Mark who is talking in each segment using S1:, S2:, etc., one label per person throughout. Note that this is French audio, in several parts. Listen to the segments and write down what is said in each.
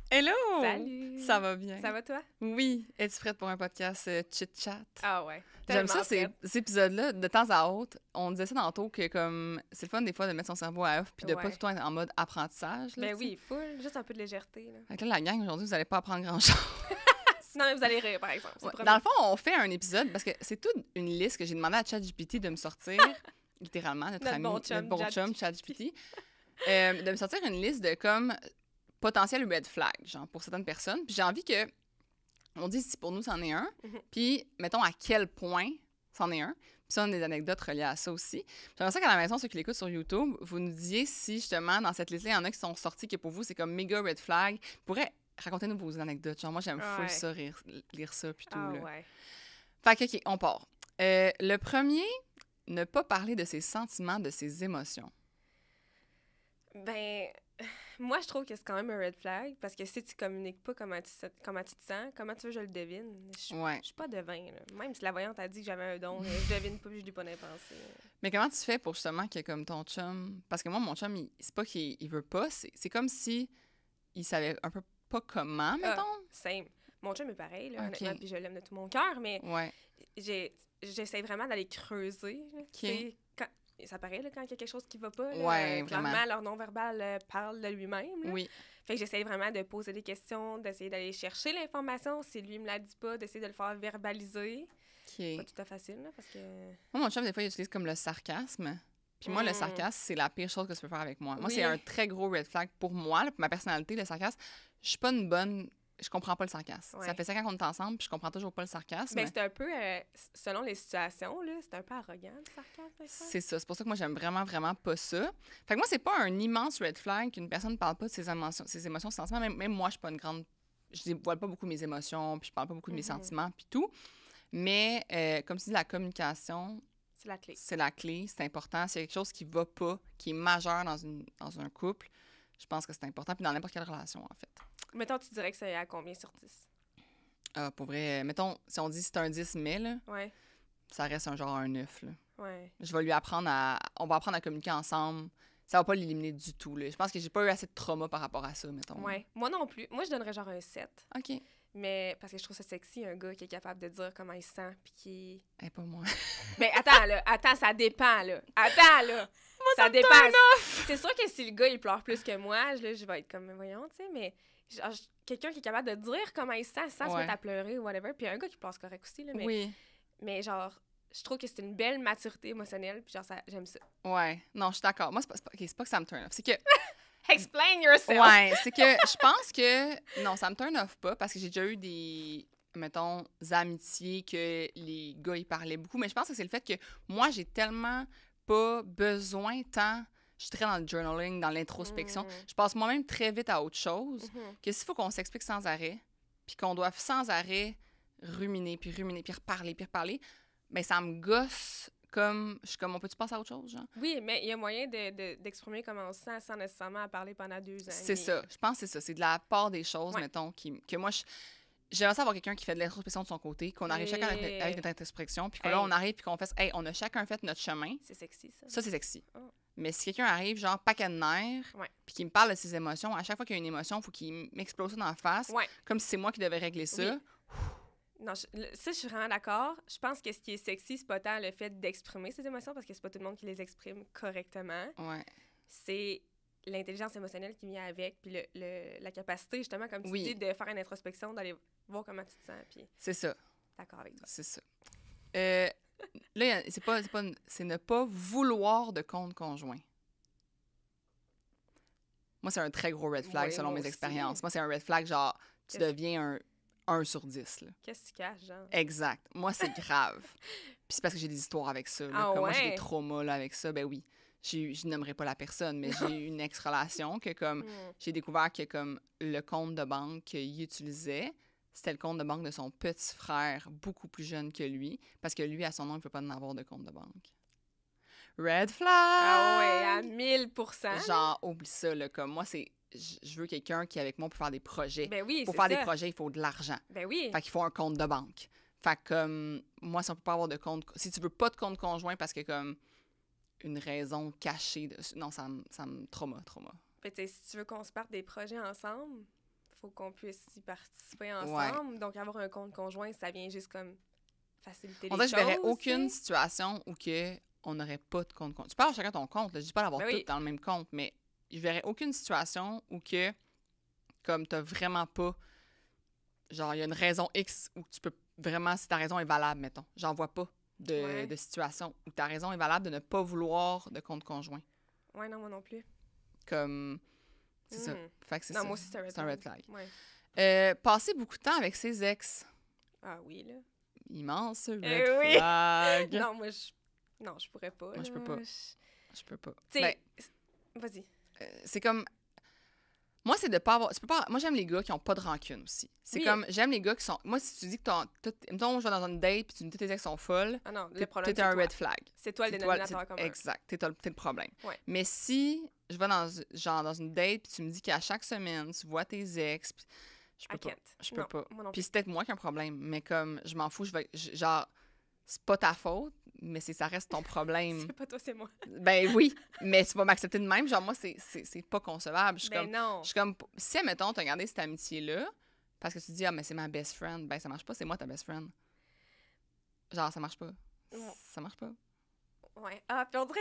S1: Hello!
S2: Salut!
S1: Ça va bien?
S2: Ça va toi?
S1: Oui. Es-tu prête pour un podcast chit-chat?
S2: Ah ouais.
S1: J'aime ça,
S2: Tellement prête.
S1: ces épisodes-là, de temps à autre. On disait ça tantôt que comme c'est le fun des fois de mettre son cerveau à off puis de pas
S2: Ouais.
S1: tout le temps être en mode apprentissage. Là,
S2: Ben
S1: tu sais.
S2: oui, full. Juste un peu de légèreté. Là.
S1: Fait que là, la gang, aujourd'hui, vous allez pas apprendre grand-chose.
S2: Sinon, vous allez rire, par exemple. C'est
S1: Ouais.
S2: le premier.
S1: Dans le fond, on fait un épisode parce que c'est toute une liste que j'ai demandé à ChatGPT de me sortir, littéralement, notre ami, notre bon chum ChatGPT, de me sortir une liste de comme potentiel red flag, genre pour certaines personnes. Puis j'ai envie que on dise si pour nous c'en est un, puis mettons à quel point c'en est un. Puis ça, on a des anecdotes reliées à ça aussi. J'aimerais ça qu'à la maison, ceux qui l'écoutent sur YouTube, vous nous disiez si justement dans cette liste-là, il y en a qui sont sortis que pour vous c'est comme méga red flag. Racontez-nous vos anecdotes. Genre moi j'aime full ça, lire ça puis tout.
S2: Ah
S1: Là.
S2: ouais.
S1: Fait que, OK, on part. Le premier, ne pas parler de ses sentiments, de ses émotions.
S2: Ben, moi, je trouve que c'est quand même un red flag parce que si tu communiques pas comment tu te sens, comment tu veux que je le devine? Je suis pas devin, là. Même si la voyante a dit que j'avais un don, je devine pas, je l'ai pas dépensé.
S1: Mais comment tu fais pour justement que comme ton chum... Parce que moi, mon chum, c'est pas qu'il veut pas, c'est comme si il savait un peu pas comment, mettons.
S2: Simple. Mon chum est pareil, là,
S1: Okay.
S2: honnêtement, puis je l'aime de tout mon cœur, mais
S1: Ouais.
S2: j'essaie vraiment d'aller creuser. Là,
S1: OK.
S2: Ça paraît là, quand il y a quelque chose qui va pas. Là,
S1: Ouais,
S2: clairement,
S1: vraiment.
S2: leur non-verbal parle de lui-même. Là.
S1: Oui.
S2: Fait que j'essaie vraiment de poser des questions, d'essayer d'aller chercher l'information. Si lui me la dit pas, d'essayer de le faire verbaliser.
S1: OK.
S2: Pas tout à fait facile, là, parce que...
S1: Moi, mon chum, des fois, il utilise comme le sarcasme. Puis moi, le sarcasme, c'est la pire chose que tu peux faire avec moi. Moi, c'est un très gros red flag pour moi, là, pour ma personnalité, le sarcasme. Je suis pas une bonne... Je comprends pas le sarcasme.
S2: Ouais.
S1: Ça fait 5 ans qu'on est ensemble, puis je comprends toujours pas le sarcasme.
S2: Ben, c'est un peu, selon les situations, là, c'est un peu arrogant, le sarcasme. Des fois.
S1: C'est ça. C'est pour ça que moi, j'aime vraiment, vraiment pas ça. Fait que moi, c'est pas un immense red flag qu'une personne ne parle pas de ses émotions, ses sentiments. Même moi, je suis pas une grande... Je dévoile pas beaucoup mes émotions, puis je parle pas beaucoup de mes sentiments, puis tout. Mais, comme tu dis, la communication...
S2: C'est la clé.
S1: C'est la clé, c'est important. S'il y a quelque chose qui va pas, qui est majeur dans un couple, je pense que c'est important. Puis dans n'importe quelle relation, en fait.
S2: Mettons, tu dirais que c'est à combien sur 10?
S1: Ah, pour vrai, mettons, si on dit c'est un 10 mais, là,
S2: Ouais.
S1: ça reste un genre un 9, là.
S2: Ouais.
S1: Je vais lui apprendre on va apprendre à communiquer ensemble. Ça va pas l'éliminer du tout, là. Je pense que j'ai pas eu assez de trauma par rapport à ça, mettons.
S2: Ouais. Moi non plus. Moi, je donnerais genre un 7.
S1: OK.
S2: Mais parce que je trouve ça sexy, un gars qui est capable de dire comment il se sent, puis qui...
S1: Pas moi.
S2: Mais attends, là. Attends, ça dépend, là. Attends, là.
S1: Moi,
S2: ça
S1: me
S2: dépend.
S1: turn off!
S2: C'est sûr que si le gars, il pleure plus que moi, là, je vais être comme, voyons, tu sais, mais... Genre, quelqu'un qui est capable de dire comment il se sent sans se mettre à pleurer ou whatever. Puis un gars qui pleure, c'est correct aussi, là. Mais,
S1: oui.
S2: Mais genre, je trouve que c'est une belle maturité émotionnelle, puis genre, j'aime ça.
S1: Ouais. Non, je suis d'accord. Moi, c'est pas que ça me turn off. C'est que...
S2: Explain yourself!
S1: Ouais, c'est que je pense que... Non, ça me turn off pas parce que j'ai déjà eu des, mettons, amitiés que les gars, ils parlaient beaucoup. Mais je pense que c'est le fait que moi, j'ai tellement pas besoin tant... Je suis très dans le journaling, dans l'introspection. Je passe moi-même très vite à autre chose que s'il faut qu'on s'explique sans arrêt puis qu'on doit sans arrêt ruminer, puis reparler, ben ça me gosse comme... Je suis comme, on peut-tu passer à autre chose, genre?
S2: Oui, mais il y a moyen d'exprimer comment on se sent sans nécessairement en parler pendant 2 ans.
S1: C'est ça. Je pense que c'est ça. C'est de la part des choses, mettons, que moi, j'aimerais ça avoir quelqu'un qui fait de l'introspection de son côté, qu'on arrive chacun avec notre introspection, puis que là, on arrive, puis qu'on fait, hey, on a chacun fait notre chemin.
S2: C'est sexy, ça.
S1: Ça, c'est sexy.
S2: Oh.
S1: Mais si quelqu'un arrive, genre, paquet de nerfs, puis qu'il me parle de ses émotions, à chaque fois qu'il y a une émotion, il faut qu'il m'explose ça dans la face, comme si c'est moi qui devais régler ça.
S2: Oui. Non, ça, je suis vraiment d'accord. Je pense que ce qui est sexy, c'est pas tant le fait d'exprimer ses émotions, parce que c'est pas tout le monde qui les exprime correctement.
S1: Ouais.
S2: C'est l'intelligence émotionnelle qui vient avec, puis la capacité, justement, comme tu dis, de faire une introspection, d'aller voir comment tu te sens. Puis...
S1: C'est ça.
S2: D'accord avec toi.
S1: C'est ça. Là, c'est ne pas vouloir de compte conjoint. Moi, c'est un très gros red flag selon mes expériences. Moi, c'est un red flag, genre, tu deviens un 1 sur 10. Là.
S2: Qu'est-ce que tu caches, genre?
S1: Exact. Moi, c'est grave. Puis c'est parce que j'ai des histoires avec ça. Là. Comme moi, j'ai des traumas là, avec ça. Ben oui. Je nommerai pas la personne, mais j'ai eu une ex-relation que, comme, j'ai découvert que, comme, le compte de banque qu'il utilisait, c'était le compte de banque de son petit frère, beaucoup plus jeune que lui, parce que lui, à son nom, il ne peut pas en avoir de compte de banque. Red flag!
S2: Ah ouais, à 1000%.
S1: Genre, oublie ça, là, comme moi, c'est... Je veux quelqu'un qui, avec moi, peut faire des projets.
S2: Ben oui,
S1: pour faire des projets, il faut de l'argent.
S2: Ben oui.
S1: Fait qu'il faut un compte de banque. Fait que, comme, moi, si on peut pas avoir de compte... Si tu veux pas de compte conjoint parce que, comme, une raison cachée... Non, ça me trauma.
S2: Fait que, si tu veux qu'on se parte des projets ensemble, faut qu'on puisse y participer ensemble. Ouais. Donc, avoir un compte conjoint, ça vient juste comme faciliter les choses.
S1: Je verrais aucune situation où on n'aurait pas de compte conjoint. Tu parles chacun ton compte, là. Je dis pas d'avoir tout dans le même compte, mais je verrais aucune situation où comme t'as vraiment pas... Genre, il y a une raison X où tu peux vraiment... Si ta raison est valable, mettons. J'en vois pas de situation où ta raison est valable de ne pas vouloir de compte conjoint.
S2: Ouais, non, moi non plus.
S1: Comme... C'est ça. Fait que c'est
S2: non,
S1: ça.
S2: Moi aussi, c'est un red flag.
S1: Ouais. Passer beaucoup de temps avec ses ex.
S2: Ah oui, là.
S1: Immense red flag.
S2: Non, moi, je pourrais pas.
S1: Moi, je peux pas. Je peux pas.
S2: Vas-y.
S1: C'est comme... Moi, c'est de pas avoir... Moi, j'aime les gars qui ont pas de rancune aussi. C'est comme... J'aime les gars qui sont... Moi, si tu dis que mettons, je vais dans une date puis tu me dis que tes ex sont folles,
S2: le problème,
S1: t'es un red flag.
S2: C'est toi le dénominateur commun.
S1: Exact. T'es le problème.
S2: Ouais.
S1: Mais si je vais dans une date puis tu me dis qu'à chaque semaine, tu vois tes ex... Je peux pas. Je peux pas. Puis c'est peut-être moi qui ai un problème, mais comme, je m'en fous, genre, c'est pas ta faute, mais ça reste ton problème.
S2: C'est pas toi, c'est moi.
S1: Ben oui, mais tu vas m'accepter de même. Genre, moi, c'est pas concevable. Je suis comme, si, admettons, t'as gardé cette amitié-là, parce que tu te dis, ah, mais c'est ma best friend, ben ça marche pas, c'est moi ta best friend. Genre, ça marche pas. Ça marche pas.
S2: Ouais. Ah, puis on dirait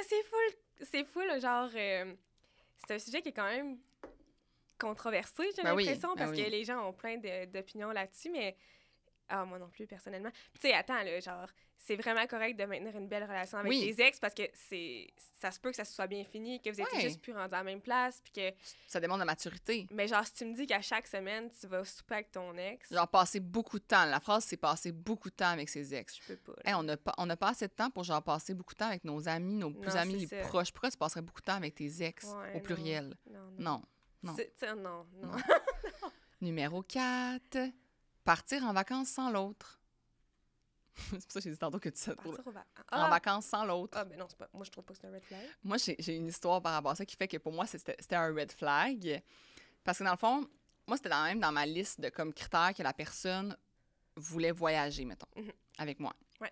S2: c'est full, genre, c'est un sujet qui est quand même controversé, j'ai l'impression, parce que les gens ont plein d'opinions là-dessus, mais moi non plus, personnellement. Tu sais, attends, là, genre, c'est vraiment correct de maintenir une belle relation avec tes ex, parce que ça se peut que ça se soit bien fini, que vous étiez juste plus rendus à la même place, puis que...
S1: Ça demande de maturité.
S2: Mais genre, si tu me dis qu'à chaque semaine, tu vas souper avec ton ex...
S1: Genre, passer beaucoup de temps. La phrase, c'est passer beaucoup de temps avec ses ex.
S2: Je peux pas.
S1: Hey, on n'a pas assez de temps pour genre passer beaucoup de temps avec nos amis, nos plus amis, les proches. Pourquoi tu passerais beaucoup de temps avec tes ex, au pluriel? Non.
S2: Non. Non.
S1: Numéro 4. Partir en vacances sans l'autre. C'est pour ça que j'ai dit tantôt que tu sais. En vacances sans l'autre.
S2: Ah, ben non, c'est pas... Moi, je trouve pas que c'est un red flag.
S1: Moi, j'ai une histoire par rapport à ça qui fait que pour moi, c'était un red flag. Parce que dans le fond, moi, c'était même dans ma liste de comme critères que la personne voulait voyager, mettons, avec moi.
S2: Ouais.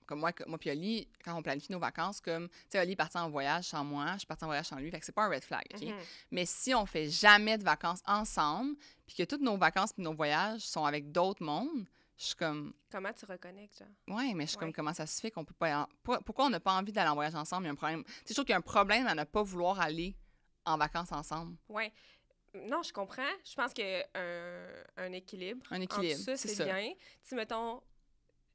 S1: Comme moi puis Oli, quand on planifie nos vacances, comme, tu sais, Oli est parti en voyage sans moi, je suis partie en voyage sans lui, fait que c'est pas un red flag, OK? Mais si on fait jamais de vacances ensemble, puis que toutes nos vacances puis nos voyages sont avec d'autres mondes, je suis comme...
S2: Comment tu reconnectes, genre?
S1: Ouais, mais je suis comme, comment ça se fait qu'on peut pas... Pourquoi on n'a pas envie d'aller en voyage ensemble? Il y a un problème. C'est sûr qu'il y a un problème à ne pas vouloir aller en vacances ensemble.
S2: Ouais. Non, je comprends. Je pense qu'il y a un équilibre.
S1: Un équilibre,
S2: entre c'est bien. Tu mettons...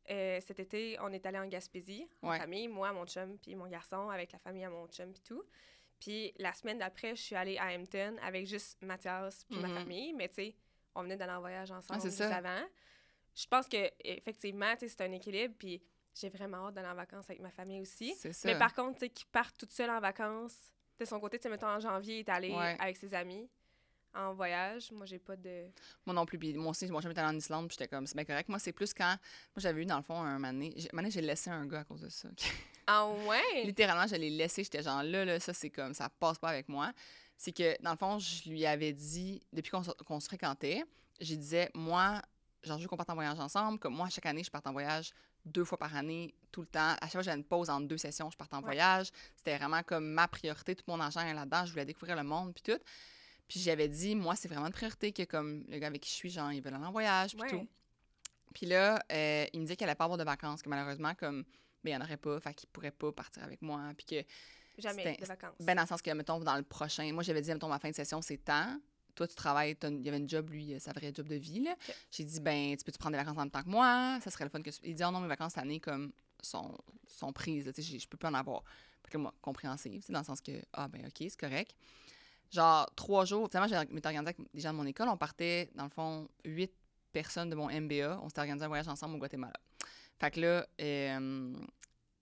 S2: cet été, on est allé en Gaspésie, en famille, moi, mon chum, puis mon garçon, avec la famille à mon chum, puis tout. Puis la semaine d'après, je suis allée à Hampton avec juste Mathias puis ma famille. Mais tu sais, on venait d'aller en voyage ensemble juste avant. Je pense que effectivement, tu sais, c'est un équilibre. Puis j'ai vraiment hâte d'aller en vacances avec ma famille aussi.
S1: C'est ça.
S2: Mais par contre, tu sais, qui part toute seule en vacances, de son côté, tu sais, mettons en janvier, il est allé avec ses amis en voyage. Moi, j'ai pas de...
S1: Moi non plus. Puis moi aussi, moi, j'étais allée en Islande, puis j'étais comme, c'est bien correct. Moi, c'est plus quand... Moi, j'avais eu, dans le fond, un moment donné, j'ai laissé un gars à cause de ça.
S2: Ah ouais?
S1: Littéralement, je l'ai laissé. J'étais genre, là, ça, c'est comme, ça passe pas avec moi. C'est que, dans le fond, je lui avais dit, depuis qu'on se fréquentait, je disais, moi, genre, je veux qu'on parte en voyage ensemble. Comme moi, chaque année, je parte en voyage 2 fois par année, tout le temps. À chaque fois, j'avais une pause entre 2 sessions, je partais en voyage. C'était vraiment comme ma priorité. Tout mon argent est là-dedans. Je voulais découvrir le monde, puis tout. Puis j'avais dit, moi, c'est vraiment une priorité que, comme, le gars avec qui je suis, genre, il veut aller en voyage, puis tout. Puis là, il me disait qu'elle allait pas avoir de vacances, que malheureusement, comme, ben, il n'y en aurait pas, fait qu'il pourrait pas partir avec moi, puis que...
S2: Jamais de vacances.
S1: Ben, dans le sens que, mettons, dans le prochain... Moi, j'avais dit, mettons, ma fin de session, c'est temps. Toi, tu travailles, il y avait une job, lui, sa vraie job de vie, là. Okay. J'ai dit, ben, tu peux-tu prendre des vacances en même temps que moi? Ça serait le fun que... Il dit, oh non, mes vacances cette année, comme, sont prises, tu sais, je peux pas en avoir. Puis que moi, compréhensive, dans le sens que, ah, ben, OK, c'est correct. Genre, 3 jours, finalement, je m'étais organisée avec des gens de mon école. On partait, dans le fond, 8 personnes de mon MBA. On s'était organisé un voyage ensemble au Guatemala. Fait que là,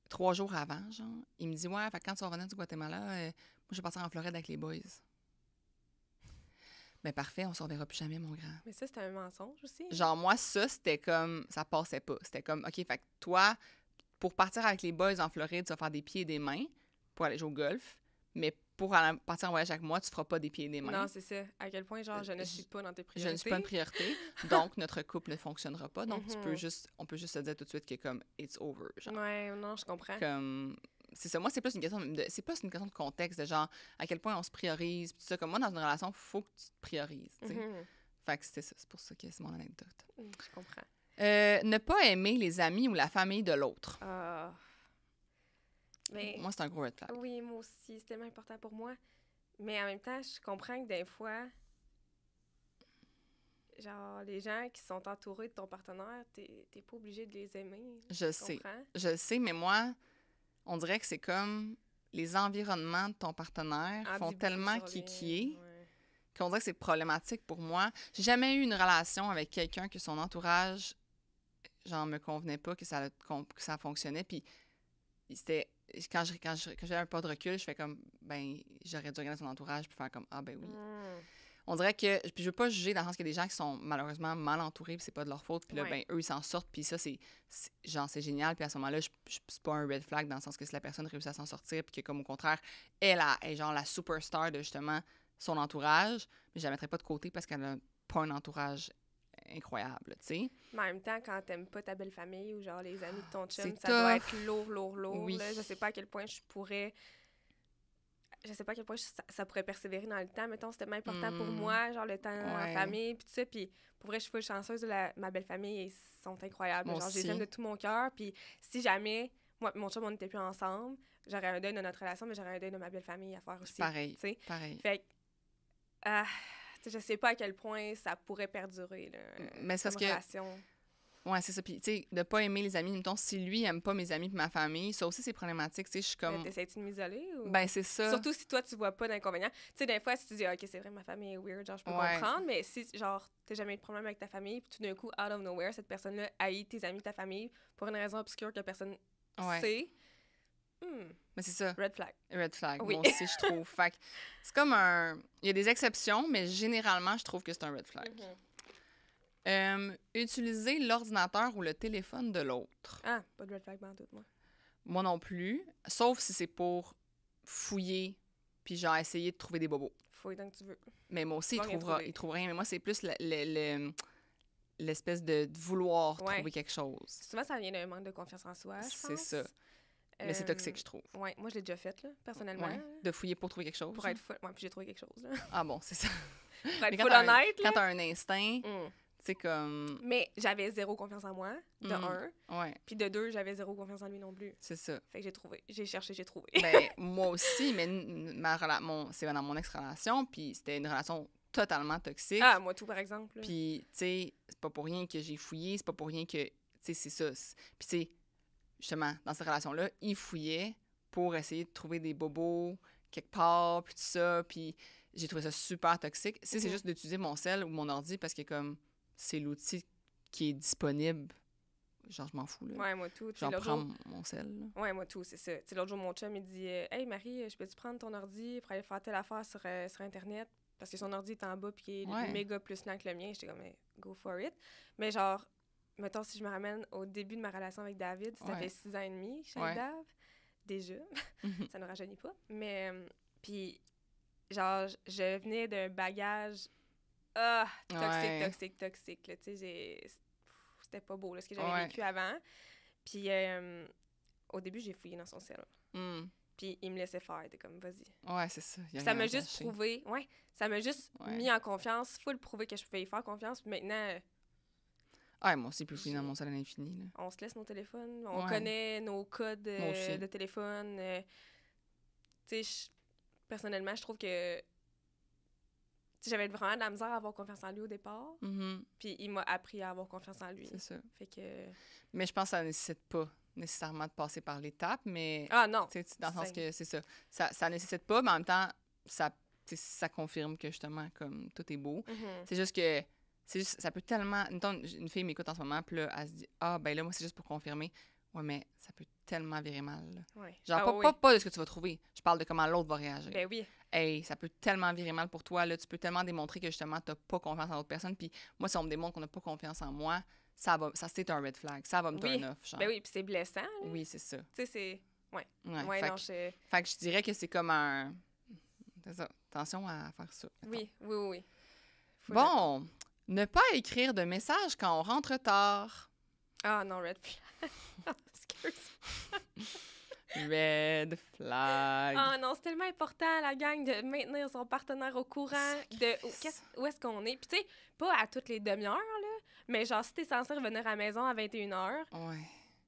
S1: 3 jours avant, genre, il me dit, ouais, fait que quand tu vas revenir du Guatemala, moi, je vais partir en Floride avec les boys. Ben parfait, on ne se reverra plus jamais, mon grand.
S2: Mais ça, c'était un mensonge aussi.
S1: Genre, moi, ça, c'était comme, ça passait pas. C'était comme, OK, fait que toi, pour partir avec les boys en Floride, tu vas faire des pieds et des mains pour aller jouer au golf. Mais pour partir en voyage avec moi, tu feras pas des pieds et des mains.
S2: Non, c'est ça. À quel point, genre, je ne suis pas dans tes priorités.
S1: Je ne suis pas une priorité. Donc, notre couple ne fonctionnera pas. Donc, on peut juste se dire tout de suite que comme, it's over. Genre.
S2: Ouais, non, je comprends.
S1: Comme, c'est ça. Moi, c'est plus une question une question de contexte, de genre, à quel point on se priorise. Puis tout ça, comme moi, dans une relation, il faut que tu te priorises, tu sais. Fait que c'était ça. C'est pour ça que c'est mon anecdote.
S2: Je comprends.
S1: Ne pas aimer les amis ou la famille de l'autre.
S2: Mais,
S1: moi, c'est un gros red flag.
S2: Oui, moi aussi. C'est tellement important pour moi. Mais en même temps, je comprends que des fois, genre, les gens qui sont entourés de ton partenaire, t'es pas obligé de les aimer.
S1: Je sais, mais moi, on dirait que c'est comme les environnements de ton partenaire font tellement kikier qu'on dirait que c'est problématique pour moi. J'ai jamais eu une relation avec quelqu'un que son entourage, genre, me convenait pas, que ça fonctionnait. Puis c'était... Quand j'avais un pas de recul, je fais comme, ben, j'aurais dû regarder son entourage puis faire comme, ah, ben oui. On dirait que, puis je veux pas juger dans le sens qu'il y a des gens qui sont malheureusement mal entourés puis c'est pas de leur faute, puis là, ben, eux, ils s'en sortent, puis ça, c'est génial, puis à ce moment-là, c'est pas un red flag dans le sens que si la personne réussit à s'en sortir, puis que, comme au contraire, elle est genre la superstar de, justement, son entourage, mais je la mettrais pas de côté parce qu'elle a pas un entourage incroyable, tu sais.
S2: Mais en même temps, quand t'aimes pas ta belle famille ou genre les amis de ton chum, ça doit être lourd.
S1: Oui.
S2: Là. Je sais pas à quel point ça pourrait persévérer dans le temps. Mettons, c'était tellement important pour moi, genre le temps en famille, puis tout ça. Puis pour vrai, je suis full chanceuse de ma belle famille. Ils sont incroyables. Genre, je les aime de tout mon cœur. Puis si jamais, moi mon chum, on n'était plus ensemble, j'aurais un deuil de notre relation, mais j'aurais un deuil de ma belle famille à faire aussi.
S1: Pareil.
S2: Fait que, je sais pas à quel point ça pourrait perdurer, là,
S1: mais c'est parce relation. Ouais, c'est ça. Puis, tu sais, de pas aimer les amis, mettons, si lui aime pas mes amis et ma famille, ça aussi, c'est problématique. Tu sais, je suis comme.
S2: T'essaies-tu de m'isoler ou.
S1: Ben, c'est ça.
S2: Surtout si toi, tu vois pas d'inconvénients. Tu sais, des fois, si tu dis, OK, c'est vrai, ma famille est weird, genre, je peux comprendre, mais si, genre, t'as jamais eu de problème avec ta famille, puis tout d'un coup, out of nowhere, cette personne-là haït tes amis, ta famille, pour une raison obscure que personne sait.
S1: Mais c'est ça.
S2: Red flag.
S1: Red flag. Oui. Moi aussi, je trouve. Fait que c'est comme un. Il y a des exceptions, mais généralement, je trouve que c'est un red flag. Utiliser l'ordinateur ou le téléphone de l'autre.
S2: Ah, pas de red flag dans tout, moi.
S1: Moi non plus. Sauf si c'est pour fouiller puis genre essayer de trouver des bobos.
S2: Fouille tant que tu veux.
S1: Mais moi aussi, il trouve rien. Mais moi, c'est plus l'espèce de vouloir trouver quelque chose.
S2: Souvent, ça vient d'un manque de confiance en soi, je pense.
S1: C'est ça. Mais c'est toxique, je trouve.
S2: Oui, moi, je l'ai déjà fait, là, personnellement.
S1: Ouais. De fouiller pour trouver quelque chose.
S2: Pour être full. Oui, puis j'ai trouvé quelque chose, là.
S1: Ah bon, c'est ça.
S2: Pour être full honnête,
S1: quand t'as un instinct, c'est comme...
S2: Mais j'avais zéro confiance en moi, de un.
S1: Ouais.
S2: Puis de deux, j'avais zéro confiance en lui non plus.
S1: C'est ça.
S2: Fait que j'ai trouvé. J'ai cherché, j'ai trouvé.
S1: Ben, moi aussi, mais c'est dans mon ex-relation, puis c'était une relation totalement toxique.
S2: Ah, moi tout, par exemple.
S1: Puis, tu sais, c'est pas pour rien que j'ai fouillé, c'est pas pour rien que... Tu sais, c'est ça. Puis, tu sais, justement, dans cette relation-là, il fouillait pour essayer de trouver des bobos quelque part, puis tout ça, puis j'ai trouvé ça super toxique. Si c'est juste d'utiliser mon cell ou mon ordi parce que, comme, c'est l'outil qui est disponible, genre, je m'en fous, là.
S2: Ouais, moi tout.
S1: J'en prends mon cell, là.
S2: Ouais, moi tout, c'est ça. Tu sais, l'autre jour, mon chum, il dit « Hey, Marie, je peux-tu prendre ton ordi pour aller faire telle affaire sur Internet? » Parce que son ordi est en bas puis il est méga plus lent que le mien. J'étais comme « Go for it. » Mais genre, mettons, si je me ramène au début de ma relation avec David, ça fait 6 ans et demi que je suis avec Dave. Déjà. Ça ne rajeunit pas. Mais, puis, genre, je venais d'un bagage toxique. Là, tu sais, c'était pas beau, là, ce que j'avais vécu avant. Puis, au début, j'ai fouillé dans son cerveau. Puis, il me laissait faire. T'es comme, vas-y.
S1: Ouais, c'est ça.
S2: Ça m'a juste prouvé. Ouais, ça m'a juste mis en confiance. Full prouver que je pouvais y faire confiance. Puis maintenant...
S1: Ouais, moi aussi, plus fouiller dans mon salon infini. Là.
S2: On se laisse nos téléphones. On connaît nos codes de téléphone. Tu sais, personnellement, je trouve que j'avais vraiment de la misère à avoir confiance en lui au départ. Puis il m'a appris à avoir confiance en lui.
S1: C'est ça.
S2: Fait que...
S1: Mais je pense que ça ne nécessite pas nécessairement de passer par l'étape, mais...
S2: Ah non!
S1: Dans le sens que c'est ça. Ça nécessite pas, mais en même temps, ça confirme que justement, comme, tout est beau. C'est juste que... ça peut tellement... Une fille m'écoute en ce moment, puis là, elle se dit « Ah, ben là, moi, c'est juste pour confirmer. » Ouais, mais ça peut tellement virer mal.
S2: Ouais.
S1: Genre, pas de ce que tu vas trouver. Je parle de comment l'autre va réagir.
S2: Ben oui.
S1: Hey, ça peut tellement virer mal pour toi. Là, tu peux tellement démontrer que, justement, tu n'as pas confiance en l'autre personne. Puis moi, si on me démontre qu'on n'a pas confiance en moi, ça c'est un red flag. Ça va me turn off. Genre.
S2: Ben oui, puis c'est blessant. Là.
S1: Oui, c'est ça.
S2: Tu sais, c'est... Ouais,
S1: fait que je dirais que c'est comme un... C'est ça. Attention à faire ça.
S2: Oui.
S1: Bon, ne pas écrire de messages quand on rentre tard.
S2: Ah non, red flag. Excuse.
S1: Red flag.
S2: Ah non, c'est tellement important, la gang, de maintenir son partenaire au courant de où est-ce qu'on est. Puis tu sais, pas à toutes les demi-heures, là, mais genre, si t'es censé revenir à la maison à 21h,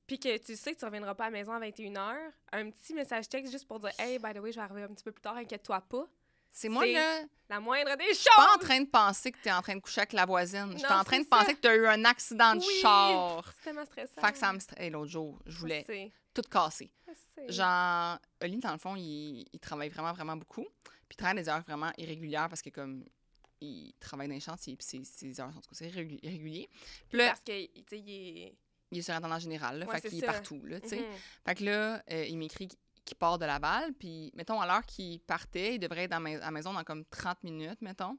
S2: puis que tu sais que tu reviendras pas à la maison à 21h, un petit message texte juste pour dire « Hey, by the way, je vais arriver un petit peu plus tard, inquiète-toi pas. »
S1: C'est moi, là...
S2: la moindre des choses!
S1: Je suis pas en train de penser que t'es en train de coucher avec la voisine. Je suis en train de penser que t'as eu un accident de char.
S2: C'est tellement stressant.
S1: Fait que ça me stresse. L'autre jour, je voulais tout casser. Genre, Oli, dans le fond, il travaille vraiment, vraiment beaucoup. Puis il travaille des heures vraiment irrégulières parce que, comme, il travaille dans les chantiers, puis ses heures, en tout cas, c'est irrégulier. Puis là,
S2: parce que, tu sais, il
S1: est surintendant général, là. Fait qu'il est partout, là, tu sais. Fait que là, il m'écrit qu'il part de Laval, puis, mettons, à l'heure qu'il partait, il devrait être à la maison dans comme 30 minutes, mettons.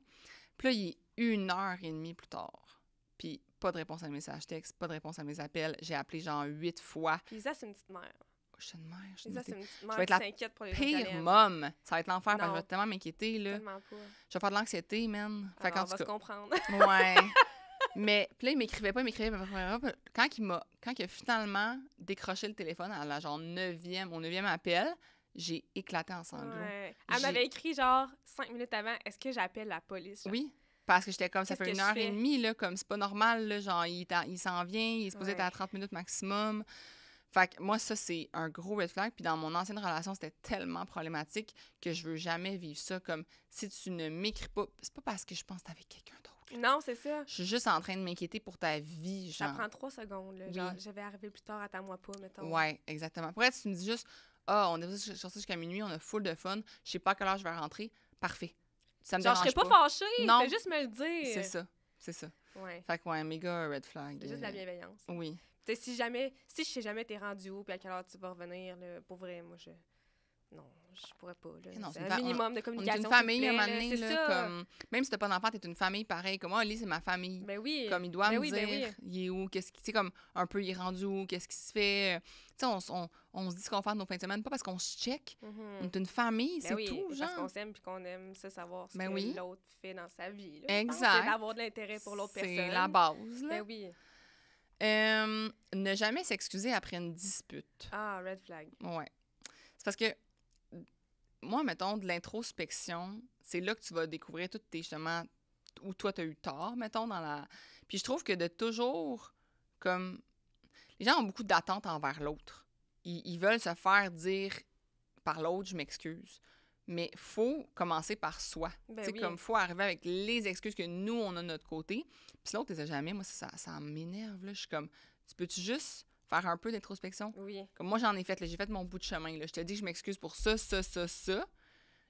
S1: Puis là, il est 1h30 plus tard. Puis pas de réponse à mes messages textes, pas de réponse à mes appels. J'ai appelé genre 8 fois.
S2: Puis Lisa, c'est une petite mère.
S1: Je suis une mère.
S2: C'est une petite mère
S1: je vais être la
S2: s'inquiète pour les
S1: pire mom. Ça va être l'enfer parce que je vais tellement m'inquiéter, là.
S2: Tellement pas.
S1: Je vais faire de l'anxiété, man.
S2: Fait on va se comprendre.
S1: Ouais. Mais puis là, il m'écrivait pas. Quand il a finalement décroché le téléphone à la genre 9e appel, j'ai éclaté en sanglots. Ouais.
S2: Elle m'avait écrit genre 5 minutes avant, est-ce que j'appelle la police? Genre?
S1: Oui, parce que j'étais comme, ça fait 1h30, là, comme c'est pas normal, là, genre il s'en vient, il est supposé être à 30 minutes maximum. Fait que moi, ça, c'est un gros red flag. Puis dans mon ancienne relation, c'était tellement problématique que je veux jamais vivre ça. Comme, si tu ne m'écris pas, c'est pas parce que je pense que t'es avec quelqu'un d'autre.
S2: Non, c'est ça.
S1: Je suis juste en train de m'inquiéter pour ta vie, genre.
S2: Ça prend 3 secondes, là. Oui. Genre, je vais arriver plus tard, attends-moi pas, mettons.
S1: Ouais, exactement. Pour être, tu me dis juste, on est sorti jusqu'à minuit, on a full de fun, je sais pas à quelle heure je vais rentrer, parfait. Ça me
S2: genre, je serais pas fâchée, non. Fais juste me le dire.
S1: C'est ça.
S2: Ouais.
S1: Fait que, ouais, méga red flag.
S2: C'est juste de la bienveillance.
S1: Oui.
S2: T'sais, si je sais jamais t'es rendu où puis à quelle heure tu vas revenir, là, pour vrai, moi, non, je pourrais pas. Là. Non, c'est un minimum de communication.
S1: On est une famille, à un moment donné, là, comme, même si t'as pas d'enfant, t'es une famille pareille. Comme moi, Oli, c'est ma famille.
S2: Ben oui.
S1: Comme il doit me dire, il est où, qu'est-ce qui, tu sais, comme un peu, il est rendu où, qu'est-ce qui se fait. Tu sais, on se dit ce qu'on fait de nos fins de semaine, pas parce qu'on se check. On est une famille, c'est tout, genre.
S2: Parce qu'on s'aime puis qu'on aime ça savoir ce que l'autre fait dans sa vie. Là.
S1: Exact.
S2: C'est d'avoir de l'intérêt pour l'autre personne.
S1: C'est la base, là.
S2: Ben oui.
S1: Ne jamais s'excuser après une dispute.
S2: Ah, red flag.
S1: Ouais. C'est parce que moi, mettons, de l'introspection, c'est là que tu vas découvrir toutes tes, justement, où toi, t'as eu tort, mettons, dans la... Puis je trouve que de toujours, comme... Les gens ont beaucoup d'attentes envers l'autre. Ils veulent se faire dire par l'autre, je m'excuse. Mais faut commencer par soi. Ben tu sais, comme faut arriver avec les excuses que nous, on a de notre côté. Puis l'autre, les a jamais. Moi, ça m'énerve, là. Je suis comme, tu peux-tu juste faire un peu d'introspection?
S2: Oui.
S1: Comme moi, j'en ai fait, là. J'ai fait mon bout de chemin, là. Je te dis que je m'excuse pour ça.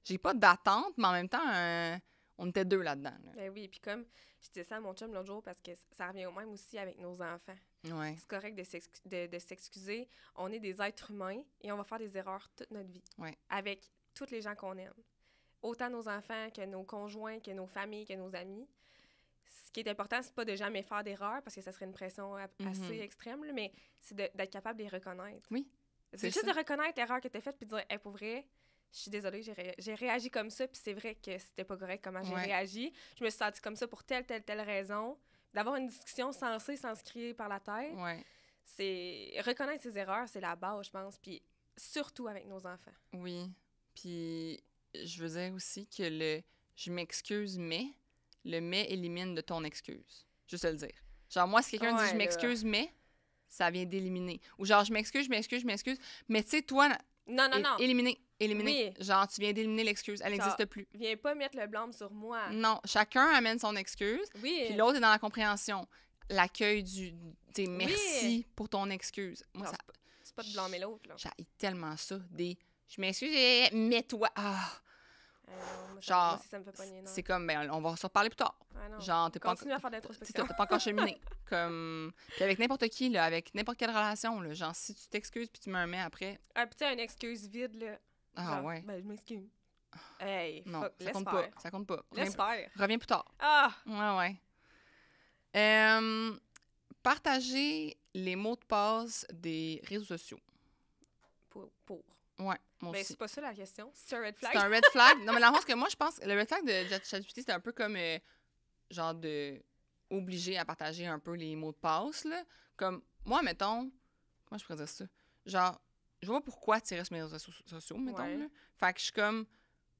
S1: J'ai pas d'attente, mais en même temps, on était deux là-dedans. Là.
S2: Ben oui, puis comme je disais ça à mon chum l'autre jour, parce que ça revient au même aussi avec nos enfants.
S1: Ouais.
S2: C'est correct de s'excuser. On est des êtres humains et on va faire des erreurs toute notre vie.
S1: Ouais.
S2: Avec tous les gens qu'on aime. Autant nos enfants que nos conjoints, que nos familles, que nos amis. Ce qui est important, c'est pas de jamais faire d'erreurs, parce que ça serait une pression assez extrême, là, mais c'est d'être capable de les reconnaître.
S1: Oui.
S2: C'est juste de reconnaître l'erreur que tu as faite puis de dire hey, pour vrai, je suis désolée, j'ai réagi comme ça, puis c'est vrai que c'était pas correct comment j'ai réagi. Je me suis sentie comme ça pour telle raison. D'avoir une discussion sensée sans se crier par la tête, c'est reconnaître ses erreurs, c'est la base, je pense, puis surtout avec nos enfants.
S1: Oui. Puis je veux dire aussi que le « je m'excuse, mais », le « mais » élimine de ton excuse. Juste à le dire. Genre, moi, si quelqu'un dit « je m'excuse, mais », ça vient d'éliminer. Ou genre « je m'excuse, mais tu sais, toi... »
S2: Non.
S1: Éliminer. Oui. Genre, tu viens d'éliminer l'excuse. Elle n'existe plus.
S2: Viens pas mettre le blâme sur moi.
S1: Non. Chacun amène son excuse.
S2: Oui.
S1: Puis l'autre est dans la compréhension. L'accueil du... Tu sais, merci pour ton excuse. Moi,
S2: non, c'est pas de blâmer l'autre, là.
S1: J'ai tellement ça. Je m'excuse, mais toi...
S2: moi,
S1: genre,
S2: moi, ça me fait pogner, non.
S1: C'est comme, ben, on va se reparler plus tard. Genre,
S2: continue à faire de l'introspection.
S1: T'as pas encore cheminé. Comme... Puis avec n'importe qui, là, avec n'importe quelle relation, là, genre, si tu t'excuses puis tu me remets après...
S2: Ah, puis tu sais, une excuse vide, là.
S1: Ah, ouais.
S2: Ben, je m'excuse. Hey,
S1: non,
S2: fuck,
S1: ça compte pas. Ça compte pas.
S2: Laisse faire.
S1: Reviens plus tard.
S2: Ah!
S1: Ouais. Partager les mots de passe des réseaux sociaux.
S2: Pour.
S1: Ouais, moi
S2: ben,
S1: aussi.
S2: c'est pas ça la question. C'est un red flag.
S1: C'est un red flag. Non, mais la chose que moi, je pense, le red flag de ChatGPT, c'était un peu comme, genre, de obliger à partager un peu les mots de passe, là. Comme, moi, mettons, comment je pourrais dire ça? Genre, je vois pas pourquoi tu irais sur mes réseaux sociaux, mettons, là. Fait que je suis comme,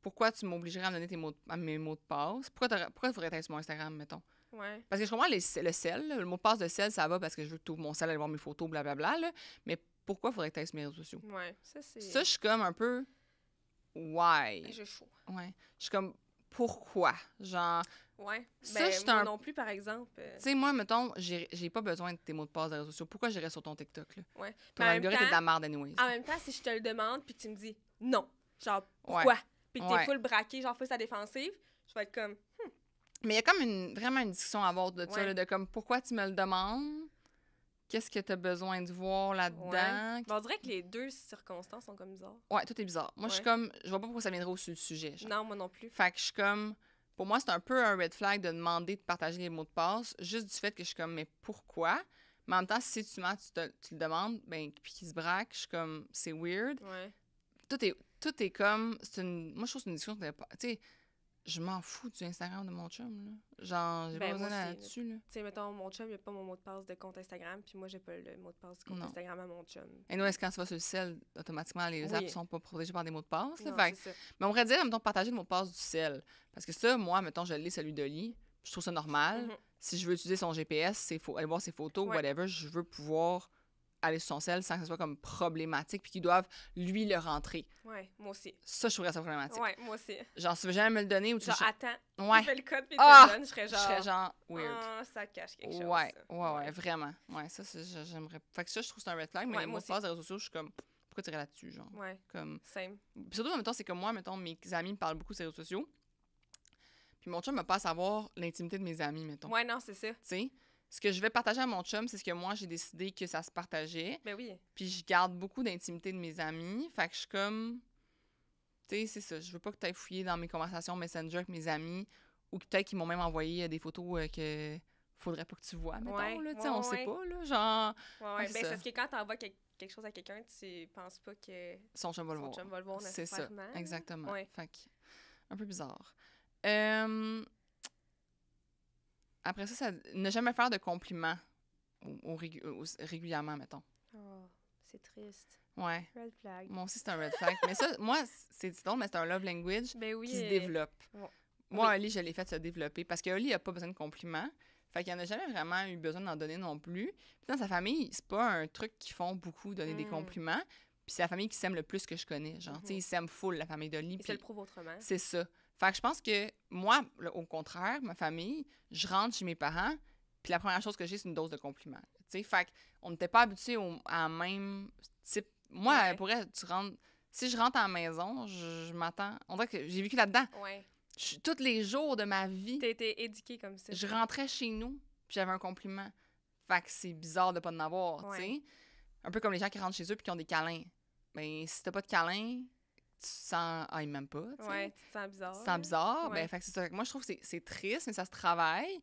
S1: pourquoi tu m'obligerais à me donner mes mots de passe? Pourquoi tu devrais être sur mon Instagram, mettons?
S2: Ouais.
S1: Parce que je comprends le sel, là, le mot de passe de sel, ça va parce que je veux que tu ouvres mon sel, aller voir mes photos, blablabla, là. Mais pourquoi faudrait que tu ailles sur mes réseaux sociaux?
S2: Ouais, ça, c'est...
S1: Ça, je suis comme un peu... Why?
S2: J'ai chaud.
S1: Ouais. Je suis comme, pourquoi? Genre...
S2: Ouais.
S1: Ça,
S2: Ben, moi non plus, par exemple.
S1: Tu sais, moi, mettons, j'ai pas besoin de tes mots de passe des réseaux sociaux. Pourquoi j'irais sur ton TikTok, là?
S2: Ouais.
S1: Ton algorithme est de la merde, anyways.
S2: En même temps, si je te le demande puis tu me dis non, genre, pourquoi? Puis que t'es full braqué, genre, full sa défensive, je vais être comme...
S1: Mais il y a comme vraiment une discussion à avoir de ça, là, de comme, pourquoi tu me le demandes? Qu'est-ce que tu as besoin de voir là-dedans?
S2: Ouais. Ben, on dirait que les deux circonstances sont comme bizarres.
S1: Ouais, tout est bizarre. Moi, je suis comme, je vois pas pourquoi ça viendrait au sujet. Genre.
S2: Non, moi non plus.
S1: Fait que je suis comme, pour moi, c'est un peu un red flag de demander de partager les mots de passe, juste du fait que je suis comme, mais pourquoi? Mais en même temps, si tu le demandes, ben, puis qu'il se braque, je suis comme, c'est weird.
S2: Ouais.
S1: Tout est comme, moi, je trouve que c'est une discussion, tu sais, je m'en fous du Instagram de mon chum, là. Genre, j'ai pas besoin là-dessus, là.
S2: Tu sais, mettons, mon chum, il a pas mon mot de passe de compte Instagram, puis moi, j'ai pas le mot de passe du compte Instagram à mon chum.
S1: Et nous, est-ce que quand tu vas sur le sel, automatiquement, les apps sont pas protégées par des mots de passe, là?
S2: Non,
S1: Fait mais on pourrait dire, mettons, partager le mot de passe du sel. Parce que ça, moi, mettons, je l'ai, celui de Oli, je trouve ça normal. Si je veux utiliser son GPS, aller voir ses photos, whatever, je veux pouvoir aller sur son sel sans que ce soit comme problématique puis qu'ils doivent lui le rentrer.
S2: Ouais, moi aussi.
S1: Ça, je trouverais ça problématique.
S2: Ouais, moi aussi.
S1: Genre, si tu veux jamais me le donner ou tu...
S2: Genre, attends,
S1: ouais.
S2: il fait le code puis il te le donne, je serais genre...
S1: weird.
S2: Ah, ça cache quelque chose.
S1: Ouais, vraiment. Ouais, ça, j'aimerais... Fait que ça, je trouve que c'est un red flag, mais les mots de passe des réseaux sociaux, je suis comme... Pourquoi tu irais là-dessus, genre?
S2: Ouais,
S1: comme...
S2: same.
S1: Puis surtout, en même temps, c'est comme moi, mettons, mes amis me parlent beaucoup des réseaux sociaux. Puis mon chum me passe à savoir l'intimité de mes amis, mettons.
S2: Ouais, non, c'est ça.
S1: Tu sais? Ce que je vais partager à mon chum, c'est ce que moi, j'ai décidé que ça se partageait.
S2: Ben oui.
S1: Puis je garde beaucoup d'intimité de mes amis. Fait que je suis comme... Tu sais, c'est ça. Je veux pas que tu ailles fouiller dans mes conversations Messenger avec mes amis ou que peut-être qu'ils m'ont même envoyé des photos que faudrait pas que tu vois, mettons, là. Tu sais, on sait pas, là. Genre...
S2: Ouais, ben c'est parce que quand t'envoies quelque chose à quelqu'un, tu penses pas que...
S1: Son chum va le voir.
S2: Son chum va le voir nécessairement.
S1: C'est ça, exactement.
S2: Ouais.
S1: Fait que... Un peu bizarre. Après ça, ne jamais faire de compliments régulièrement, mettons.
S2: Oh, c'est triste.
S1: Ouais.
S2: Red flag.
S1: Moi aussi, c'est un red flag. Mais ça, moi, c'est drôle, mais c'est un love language qui se développe. Ouais. Moi, Oli, je l'ai fait se développer parce que Oli n'a pas besoin de compliments. Fait qu'il n'en a jamais vraiment eu besoin d'en donner non plus. Puis dans sa famille, c'est pas un truc qu'ils font beaucoup, donner des compliments. Puis c'est la famille qui s'aime le plus que je connais. Genre, tu sais, ils s'aiment full, la famille d'Oli.
S2: Ils se le prouvent autrement.
S1: C'est ça. Fait que je pense que moi, au contraire, ma famille, je rentre chez mes parents, puis la première chose que j'ai, c'est une dose de compliments. Tu sais, fait qu'on n'était pas habitués à même type. Moi, pour elle, si je rentre à la maison, je m'attends. On dirait que j'ai vécu là-dedans.
S2: Ouais.
S1: Tous les jours de ma vie.
S2: T'as été éduquée comme ça.
S1: Je rentrais chez nous, puis j'avais un compliment. Fait que c'est bizarre de pas en avoir, tu sais. Un peu comme les gens qui rentrent chez eux puis qui ont des câlins. Ben, si t'as pas de câlin, tu te sens... Ah, ils m'aiment pas, tu sais.
S2: Ouais, tu te sens bizarre.
S1: Tu te sens bizarre. Ben, fait que c'est ça. Moi, je trouve que c'est triste, mais ça se travaille.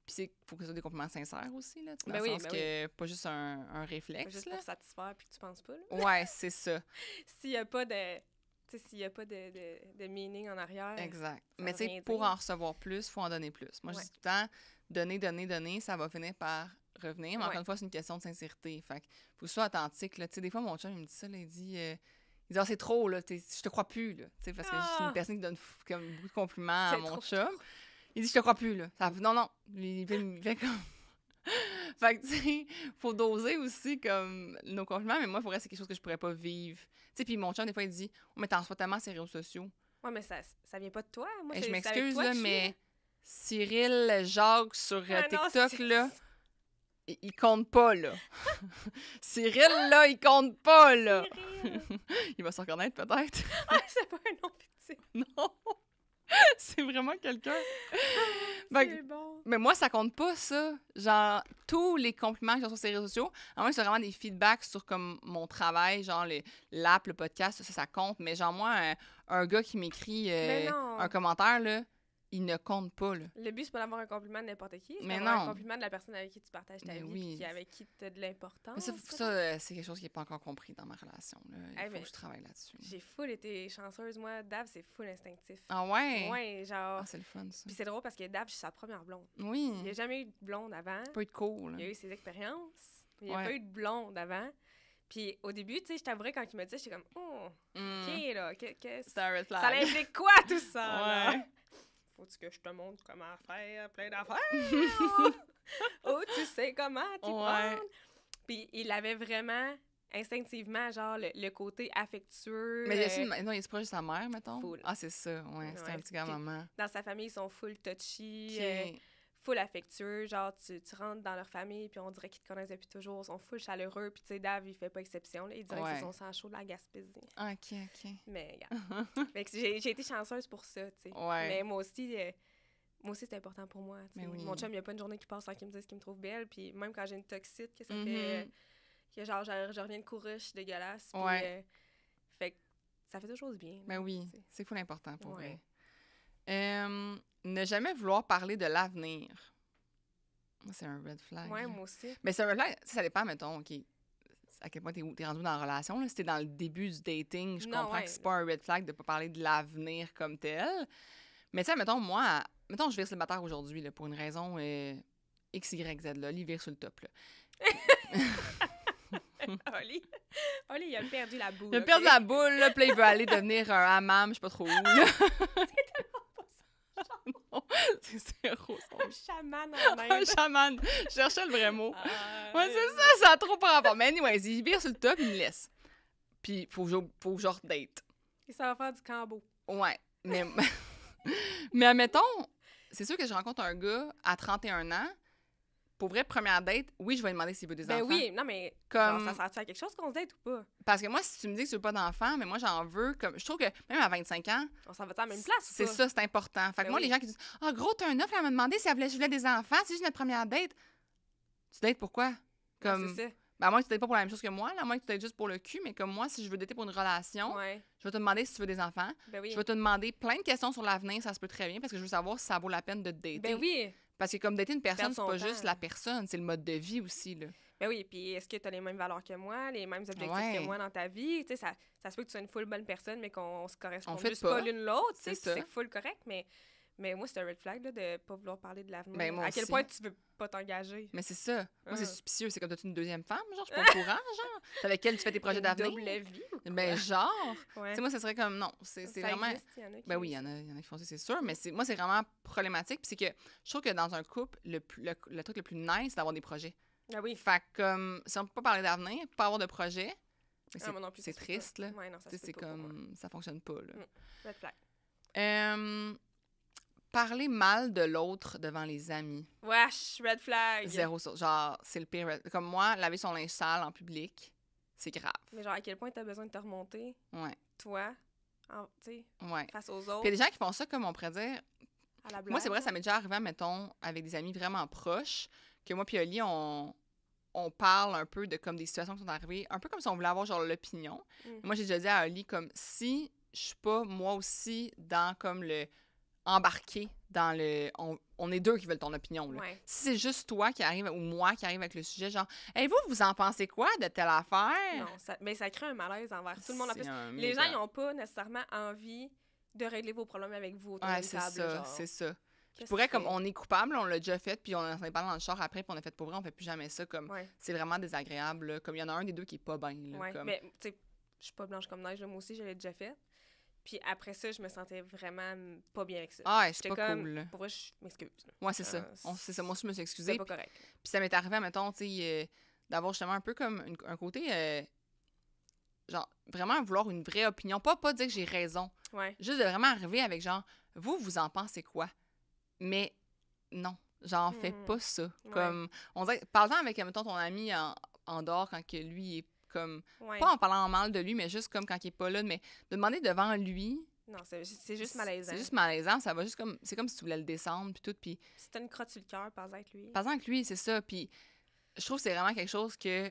S1: Puis il faut que ce soit des compliments sincères aussi, là. Dans le sens que pas juste un réflexe, pas
S2: juste
S1: là.
S2: pour satisfaire puis que tu penses pas, là.
S1: Ouais, c'est ça.
S2: S'il y a pas de... Tu sais, s'il y a pas de meaning en arrière...
S1: Exact. Mais tu sais, pour en recevoir plus, il faut en donner plus. Moi, je dis tout le temps, donner, ça va finir par revenir. Mais encore une fois, c'est une question de sincérité. Fait qu'il faut que ce soit authentique, là. Tu sais, des fois, mon chum, il me dit ça, là, il dit... ah, c'est trop, là, je te crois plus, là. Tu sais, parce que je suis une personne qui donne comme beaucoup de compliments à mon chum. Il dit, je te crois plus, là. Non, il fait comme... Fait que, tu sais, faut doser aussi, comme, nos compliments, mais moi, pour vrai, c'est quelque chose que je pourrais pas vivre. Tu sais, puis mon chum, des fois, il dit, oh, mais t'en reçois tellement ces réseaux sociaux.
S2: Ouais, mais ça vient pas de toi. Moi,
S1: je m'excuse, là, mais Cyril Jacques sur TikTok, là, il compte pas, là. Cyril, là, il compte pas, là. Il va s'en reconnaître, peut-être.
S2: C'est pas un nom fictif.
S1: Non. C'est vraiment quelqu'un.
S2: C'est bon.
S1: Mais moi, ça compte pas, ça. Genre, tous les compliments que j'ai sur ces réseaux sociaux, à moins que c'est vraiment des feedbacks sur comme mon travail, genre l'app, le podcast, ça compte. Mais genre, moi, un gars qui m'écrit un commentaire, là, il ne compte pas, là.
S2: Le but, c'est pas d'avoir un compliment de n'importe qui, c'est
S1: mais
S2: d'avoir un compliment de la personne avec qui tu partages ta vie, avec qui tu as de l'importance.
S1: Mais ça c'est quelque chose qui n'est pas encore compris dans ma relation, là. Il faut que je travaille là-dessus.
S2: J'ai full été chanceuse, moi. Dave, c'est full instinctif.
S1: Ah ouais?
S2: Ouais, genre...
S1: Ah, c'est le fun, ça.
S2: Puis c'est drôle parce que Dave, je suis sa première blonde.
S1: Oui.
S2: Il n'y a jamais eu de blonde avant.
S1: Pas eu de cours, là.
S2: Il a eu ses expériences, mais il n'y a pas eu de blonde avant. Puis au début, tu sais, je t'avouerais, quand il m'a dit, j'étais comme, oh, OK, là,
S1: c'est un red flag.
S2: Ça implique quoi, tout ça?
S1: Ouais.
S2: Faut-tu que je te montre comment faire plein d'affaires? Oh, tu sais comment t'y prendre? Puis il avait vraiment, instinctivement, genre, le côté affectueux.
S1: Mais non, il est proche de sa mère, mettons? Full. Ah, c'est ça, ouais. C'est un petit grand-maman.
S2: Dans sa famille, ils sont full touchy. Full affectueux, genre tu rentres dans leur famille puis on dirait qu'ils te connaissent depuis toujours, ils sont full chaleureux, puis tu sais, Dave, il fait pas exception, là, il dirait que c'est son sang chaud de la Gaspésie.
S1: OK.
S2: Mais, fait que j'ai été chanceuse pour ça, tu sais. Mais moi aussi, c'est important pour moi, tu sais. Mon chum, il y a pas une journée qui passe sans qu'il me dise qu'il me trouve belle, puis même quand j'ai une toxite, que ça fait, que genre, je reviens de courir, je suis dégueulasse, puis fait que ça fait toujours du bien.
S1: Mais oui, c'est full important pour vrai. Ne jamais vouloir parler de l'avenir. C'est un red flag.
S2: Ouais, moi aussi.
S1: Mais c'est un red flag, ça dépend, mettons, OK, à quel point t'es rendu dans la relation. Là. Si t'es dans le début du dating, je comprends que c'est pas un red flag de pas parler de l'avenir comme tel. Mais tu sais, mettons, moi, je vire célibataire aujourd'hui là, pour une raison X, Y, Z. Là. Oli vire sur le top. Là.
S2: Oli, il a perdu la boule.
S1: Il a perdu la boule, là, puis là, il veut aller devenir un hammam, je sais pas trop où. Là. Non, c'est zéro son.
S2: Un chaman en Inde.
S1: Un chaman. Je cherchais le vrai mot. Ouais, c'est ça a trop par rapport. Mais anyways, il vire sur le top, il me laisse. Puis, faut que je redate.
S2: Et ça va faire du cambo.
S1: Ouais, mais admettons, c'est sûr que je rencontre un gars à 31 ans. Pour vrai, première date, oui, je vais lui demander s'il veut des enfants.
S2: Ben oui, non, mais genre, ça sert-tu à quelque chose qu'on se date ou pas?
S1: Parce que moi, si tu me dis que tu veux pas d'enfants, mais moi, j'en veux. Je trouve que même à 25 ans...
S2: On s'en va à la même place,
S1: c'est ça, c'est important. Fait que moi, les gens qui disent « Ah, gros, t'as un offre, elle m'a demandé si je voulais des enfants. C'est juste notre première date. » Tu dates pourquoi? Comme...
S2: c'est ça.
S1: Ben, à moins que tu dates pas pour la même chose que moi, à moins que tu dates juste pour le cul, mais comme moi, si je veux dater pour une relation, je vais te demander si tu veux des enfants.
S2: Ben oui.
S1: Je vais te demander plein de questions sur l'avenir, ça se peut très bien, parce que je veux savoir si ça vaut la peine de te dater.
S2: Ben oui.
S1: Parce que comme dater une personne, c'est pas juste la personne, c'est le mode de vie aussi, là.
S2: Ben oui, puis est-ce que tu as les mêmes valeurs que moi, les mêmes objectifs que moi dans ta vie? Tu sais, ça se peut que tu sois une full bonne personne, mais qu'on se corresponde juste pas l'une l'autre, tu sais, c'est full correct, mais moi, c'est un red flag, là, de pas vouloir parler de l'avenir.
S1: Ben,
S2: à quel point tu veux pas t'engager?
S1: Mais c'est ça. Moi, c'est suspicieux. C'est comme, t'as-tu une deuxième femme? Genre, je suis pas au courant, genre. C'est avec elle tu fais tes projets d'avenir?
S2: Double vie ou quoi?
S1: Ben, genre. Tu sais, moi, ça serait comme, non. C'est vraiment...
S2: Existe,
S1: ben oui, il y en a qui font ça, c'est sûr. Mais moi, c'est vraiment problématique. Puis c'est que je trouve que dans un couple, le truc le plus nice, c'est d'avoir des projets.
S2: Ah oui.
S1: Fait que, comme, si on peut pas parler d'avenir, pas avoir de projet, c'est triste, là.
S2: Ouais, non, ça
S1: c'est comme, ça fonctionne pas, là.
S2: Red flag.
S1: Parler mal de l'autre devant les amis.
S2: Wesh, red flag.
S1: Zéro ça. Genre, c'est le pire. Comme moi, laver son linge sale en public, c'est grave.
S2: Mais genre, à quel point t'as besoin de te remonter?
S1: Ouais.
S2: Toi, tu sais, face aux autres.
S1: Puis il y a des gens qui font ça, comme on pourrait dire...
S2: À la blague.
S1: Moi, c'est vrai, ça m'est déjà arrivé, mettons, avec des amis vraiment proches, que moi puis Oli, on parle un peu de comme des situations qui sont arrivées, un peu comme si on voulait avoir genre l'opinion. Moi, j'ai déjà dit à Oli, comme, si je suis pas, moi aussi, dans comme le... embarqué dans le... On est deux qui veulent ton opinion, là.
S2: Ouais.
S1: Si c'est juste toi qui arrive, ou moi qui arrive avec le sujet, genre, « Hey, vous en pensez quoi de telle affaire? »
S2: Non, mais ça crée un malaise envers tout le monde. En plus, les gens, ils n'ont pas nécessairement envie de régler vos problèmes avec vous autour d'une table.
S1: C'est ça. Je pourrais, comme, on est coupable, on l'a déjà fait, puis on en est parlé dans le char après, puis on a fait pour vrai, on fait plus jamais ça, comme, c'est vraiment désagréable, là. Comme, il y en a un des deux qui est pas bien, là. Comme...
S2: Mais, tu sais, je suis pas blanche comme neige, là, moi aussi, je l'ai déjà fait. Puis après ça, je me sentais vraiment pas bien avec ça.
S1: Ah, c'est pas cool, là.
S2: Pour vrai, je m'excuse.
S1: Ouais, c'est ça. C'est ça. Moi, je me suis excusée.
S2: C'est pas correct.
S1: Puis ça m'est arrivé, mettons, tu sais, d'avoir justement un peu comme un côté, genre, vraiment vouloir une vraie opinion. Pas dire que j'ai raison.
S2: Ouais.
S1: Juste de vraiment arriver avec, genre, vous en pensez quoi? Mais non, genre, fais pas ça. Comme, on dirait, parle-en avec, mettons, ton ami en dehors quand que lui est comme, pas en parlant mal de lui, mais juste comme quand il est pas là, mais de demander devant lui.
S2: Non, c'est juste malaisant.
S1: C'est juste malaisant, ça va juste comme, c'est comme si tu voulais le descendre, puis tout, puis...
S2: Si t'as une crotte sur le cœur, parle avec lui.
S1: Parle avec lui, c'est ça, puis je trouve que c'est vraiment quelque chose que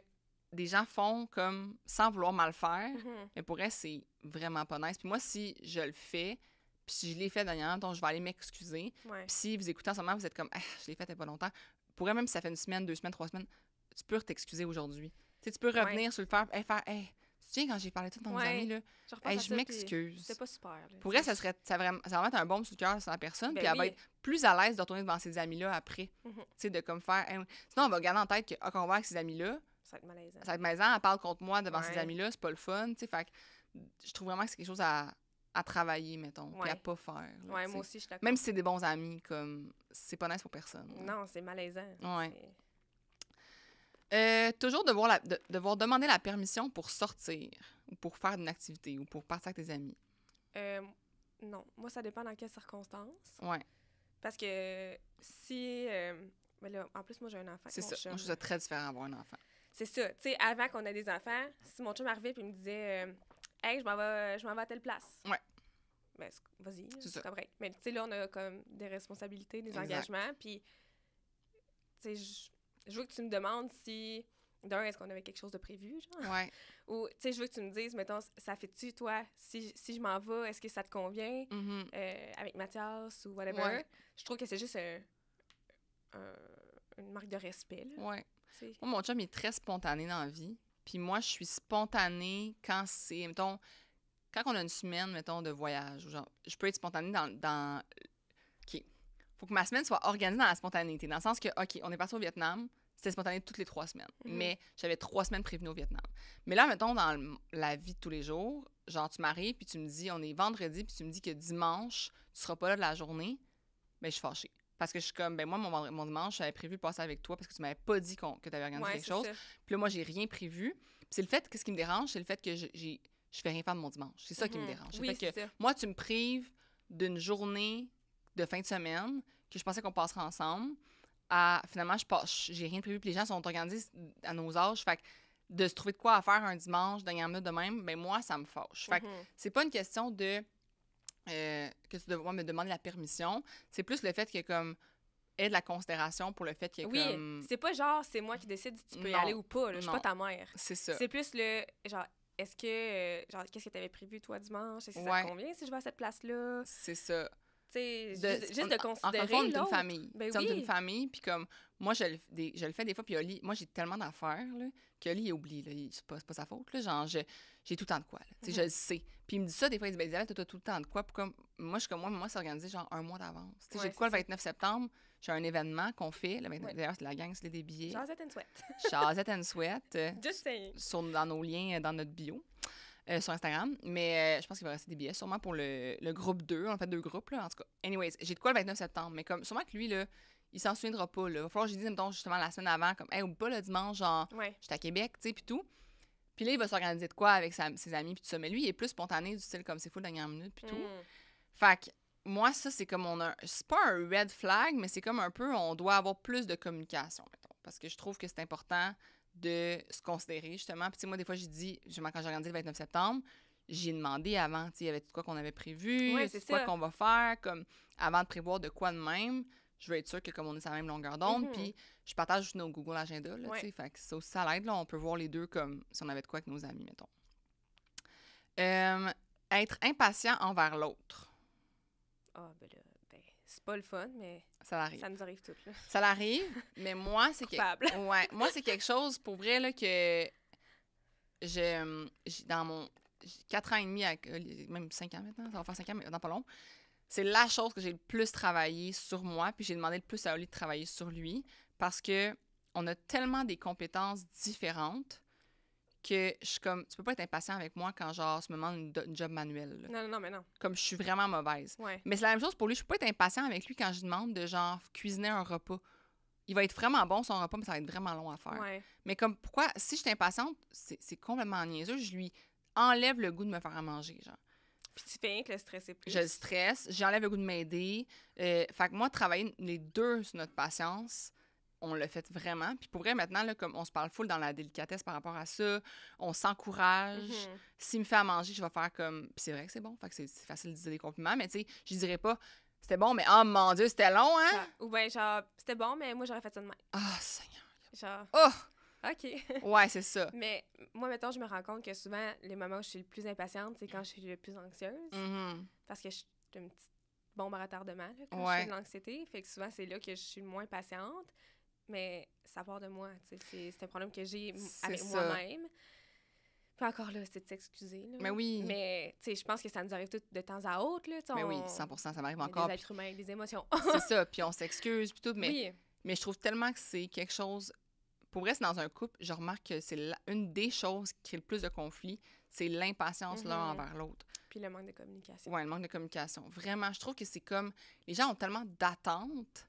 S1: des gens font comme sans vouloir mal faire, mais pour elle, c'est vraiment pas nice. Puis moi, si je le fais, puis si je l'ai fait dernièrement, donc je vais aller m'excuser, puis si vous écoutez en ce moment, vous êtes comme, je l'ai fait il y a pas longtemps, pour elle, même si ça fait une semaine, 2 semaines, 3 semaines, tu peux t'excuser aujourd'hui. Tu sais, tu peux revenir sur le faire, tu te souviens quand j'ai parlé de ça dans mes amis, là? Je m'excuse.
S2: C'est pas super. Là,
S1: pour elle, ça va mettre un baume sur le cœur sur la personne, puis elle va être plus à l'aise de retourner devant ses amis-là après. Tu sais, de comme faire... Sinon, on va garder en tête que quand on va avec ses amis-là,
S2: Ça va être malaisant.
S1: Ça va être malaisant, elle parle contre moi devant
S2: Ouais.
S1: ses amis-là, c'est pas le fun, tu sais, fait que je trouve vraiment que c'est quelque chose à travailler, mettons, puis
S2: Ouais.
S1: à pas faire. Là,
S2: Ouais,
S1: tu sais.
S2: moi aussi, je suis d'accord.
S1: Même si c'est des bons amis, comme, c'est pas nice pour personne. là.
S2: Non, c'est malaisant.
S1: Ouais.
S2: C'est-
S1: Toujours devoir demander la permission pour sortir, ou pour faire une activité, ou pour partir avec tes amis.
S2: Non, moi, ça dépend dans quelles circonstances.
S1: Ouais,
S2: Parce que si... mais là, en plus, moi, j'ai un enfant.
S1: c'est
S2: mon
S1: ça.
S2: chum.
S1: Moi, je trouve ça très différent d'avoir un enfant.
S2: C'est ça. Tu sais, avant qu'on ait des enfants, si mon chum arrivait et me disait Hey, je m'en vais à telle place.
S1: Ouais.
S2: Ben, vas-y,
S1: C'est ça.
S2: c'est correct. Mais tu sais, là, on a comme des responsabilités, des
S1: Exact.
S2: engagements. Puis, tu sais, je veux que tu me demandes si. D'un, est-ce qu'on avait quelque chose de prévu, genre?
S1: Ouais.
S2: Ou, tu sais, je veux que tu me dises, mettons, ça fait-tu, toi, si je m'en vais, est-ce que ça te convient
S1: Mhm.
S2: avec Mathias ou whatever?
S1: Ouais.
S2: Je trouve que c'est juste une marque de respect, là.
S1: Ouais.
S2: Tu sais.
S1: Moi, mon chum, il est très spontané dans la vie. Puis moi, je suis spontanée quand c'est, mettons, quand on a une semaine, mettons, de voyage. Ou genre, je peux être spontanée dans... OK. Faut que ma semaine soit organisée dans la spontanéité. Dans le sens que, OK, on est parti au Vietnam, c'était spontané toutes les 3 semaines.
S2: Mhm.
S1: Mais j'avais 3 semaines prévenues au Vietnam. Mais là, mettons, dans la vie de tous les jours, genre, tu m'arrives, puis tu me dis, on est vendredi, puis tu me dis que dimanche, tu seras pas là de la journée, ben je suis fâchée. Parce que je suis comme, ben moi, mon dimanche, j'avais prévu de passer avec toi parce que tu m'avais pas dit que tu avais organisé
S2: Ouais,
S1: quelque
S2: c'est
S1: chose.
S2: ça.
S1: Puis là, moi, j'ai rien prévu. Puis c'est le fait, qu'est-ce qui me dérange, c'est le fait que je fais rien faire de mon dimanche. C'est ça qui me
S2: Mhm.
S1: dérange. C'est
S2: Oui,
S1: le fait
S2: c'est
S1: que
S2: ça.
S1: moi, tu me prives d'une journée de fin de semaine que je pensais qu'on passerait ensemble. À, finalement, j'ai rien prévu. Puis les gens sont organisés à nos âges. Fait que de se trouver de quoi à faire un dimanche, dernière minute de même, ben moi, ça me fâche. Fait que
S2: Mhm.
S1: c'est pas une question de que tu dois me demander la permission. C'est plus le fait que comme ait de la considération pour le fait que
S2: Oui,
S1: comme
S2: c'est pas genre, c'est moi qui décide si tu peux y
S1: Non,
S2: aller ou pas, là. Je suis
S1: non.
S2: pas ta mère.
S1: c'est ça.
S2: C'est plus le, genre, est-ce que, genre, qu'est-ce que t'avais prévu, toi, dimanche? Est-ce que ça
S1: Ouais.
S2: te convient si je vais à cette place-là?
S1: C'est ça.
S2: Tu sais,
S1: De-
S2: juste de
S1: Encore
S2: considérer
S1: une fois, on est une
S2: l'autre.
S1: famille.
S2: Ben
S1: Tu sais, on est
S2: oui.
S1: une famille, puis comme, moi, je le fais des fois, puis Oli, moi, j'ai tellement d'affaires, là, que Oli, il oublie, là, c'est pas sa faute, là, genre, j'ai tout le temps de quoi, là, tu sais, je le sais. Puis il me dit ça, des fois, il dit, ben, Isabelle, t'as tout le temps de quoi, puis comme, moi, je suis comme, moi, c'est organisé, genre, un mois d'avance. Tu sais,
S2: Ouais,
S1: j'ai de quoi le
S2: c'est ça.
S1: 29 septembre, j'ai un événement qu'on fait, le 29
S2: Ouais.
S1: d'ailleurs, c'est la gang, c'est des billets,
S2: Jazette and Sweat.
S1: Chazette and Sweat,
S2: Just saying.
S1: dans nos liens, dans notre bio. Sur Instagram, mais je pense qu'il va rester des billets, sûrement pour le groupe 2. On a fait 2 groupes, là, en tout cas. Anyways, j'ai de quoi le 29 septembre, mais comme, sûrement que lui, là, il s'en souviendra pas, là. Il va falloir que je lui dise, mettons, justement, la semaine avant, comme, hey, oublie pas le dimanche, genre,
S2: Ouais.
S1: j'étais à Québec, tu sais, puis tout. Puis là, il va s'organiser de quoi avec ses amis, puis tout ça. Mais lui, il est plus spontané, du style, comme, c'est fou, dernière minute, puis tout.
S2: Mm.
S1: Fait que, moi, ça, c'est comme, c'est pas un red flag, mais c'est comme un peu, on doit avoir plus de communication, mettons. Parce que je trouve que c'est important de se considérer, justement. Puis, tu sais, moi, des fois, j'ai dit, justement, quand j'ai organisé le 29 septembre, j'ai demandé avant, tu sais, y avait quoi qu'on avait prévu,
S2: Ouais, c'est
S1: quoi
S2: ça.
S1: qu'on va faire, comme avant de prévoir de quoi de même, je veux être sûre que comme on est sur la même longueur d'onde,
S2: Mhm.
S1: puis je partage juste nos Google Agenda, là,
S2: Ouais.
S1: tu sais, fait que ça aussi, ça l'aide, là, on peut voir les deux comme si on avait de quoi avec nos amis, mettons. Être impatient envers l'autre,
S2: Ah, ben là, ben, c'est pas le fun, mais
S1: ça l'arrive.
S2: ça nous arrive toutes, là.
S1: Ça l'arrive, mais moi, c'est
S2: Coupable.
S1: ouais, moi, c'est quelque chose, pour vrai, là, que dans mon 4 ans et demi, même 5 ans maintenant, ça va faire 5 ans, mais dans pas long, c'est la chose que j'ai le plus travaillé sur moi, puis j'ai demandé le plus à Oli de travailler sur lui, parce que on a tellement des compétences différentes que je suis comme, tu peux pas être impatient avec moi quand, genre, tu me demandes une job manuelle, là.
S2: Non, mais non.
S1: Comme je suis vraiment mauvaise.
S2: Ouais.
S1: Mais c'est la même chose pour lui, je peux pas être impatient avec lui quand je lui demande de, genre, cuisiner un repas. Il va être vraiment bon, son repas, mais ça va être vraiment long à faire.
S2: Ouais.
S1: Mais comme, pourquoi, si je suis impatiente, c'est complètement niaiseux, je lui enlève le goût de me faire à manger, genre.
S2: Puis tu fais rien que le stresser plus.
S1: Je le stresse, j'enlève le goût de m'aider. Fait que moi, travailler les deux sur notre patience, on l'a fait vraiment. Puis pour vrai, maintenant, là, comme on se parle full dans la délicatesse par rapport à ça, on s'encourage.
S2: Mhm.
S1: S'il me fait à manger, je vais faire comme... Puis c'est vrai que c'est bon, fait que c'est facile de dire des compliments, mais tu sais, je dirais pas, c'était bon, mais oh mon Dieu, c'était long, hein?
S2: Genre, ou bien, genre, c'était bon, mais moi, j'aurais fait ça de même.
S1: Ah, Seigneur.
S2: Genre,
S1: Oh!
S2: OK.
S1: Ouais, c'est ça.
S2: Mais moi, mettons, je me rends compte que souvent, les moments où je suis le plus impatiente, c'est quand je suis le plus anxieuse.
S1: Mhm.
S2: Parce que je suis une petite bombe à retardement là, quand je
S1: Ouais.
S2: fais de l'anxiété. Fait que souvent, c'est là que je suis le moins patiente. Mais ça part de moi. Tu sais, c'est un problème que j'ai
S1: C'est
S2: avec
S1: ça.
S2: moi-même. Puis encore là, c'est de s'excuser. là.
S1: Mais oui.
S2: Mais tu sais, je pense que ça nous arrive tout de temps à autre. Là, tu sais,
S1: Mais oui,
S2: on-
S1: 100%, ça m'arrive
S2: on est
S1: encore.
S2: des
S1: Puis
S2: êtres humains avec des émotions.
S1: c'est ça, puis on s'excuse, puis tout, mais...
S2: Oui.
S1: Mais je trouve tellement que c'est quelque chose, pour vrai, c'est dans un couple, je remarque que c'est une des choses qui crée le plus de conflits, c'est l'impatience l'un envers l'autre.
S2: Puis le manque de communication.
S1: Oui, le manque de communication. Vraiment, je trouve que c'est comme... Les gens ont tellement d'attentes,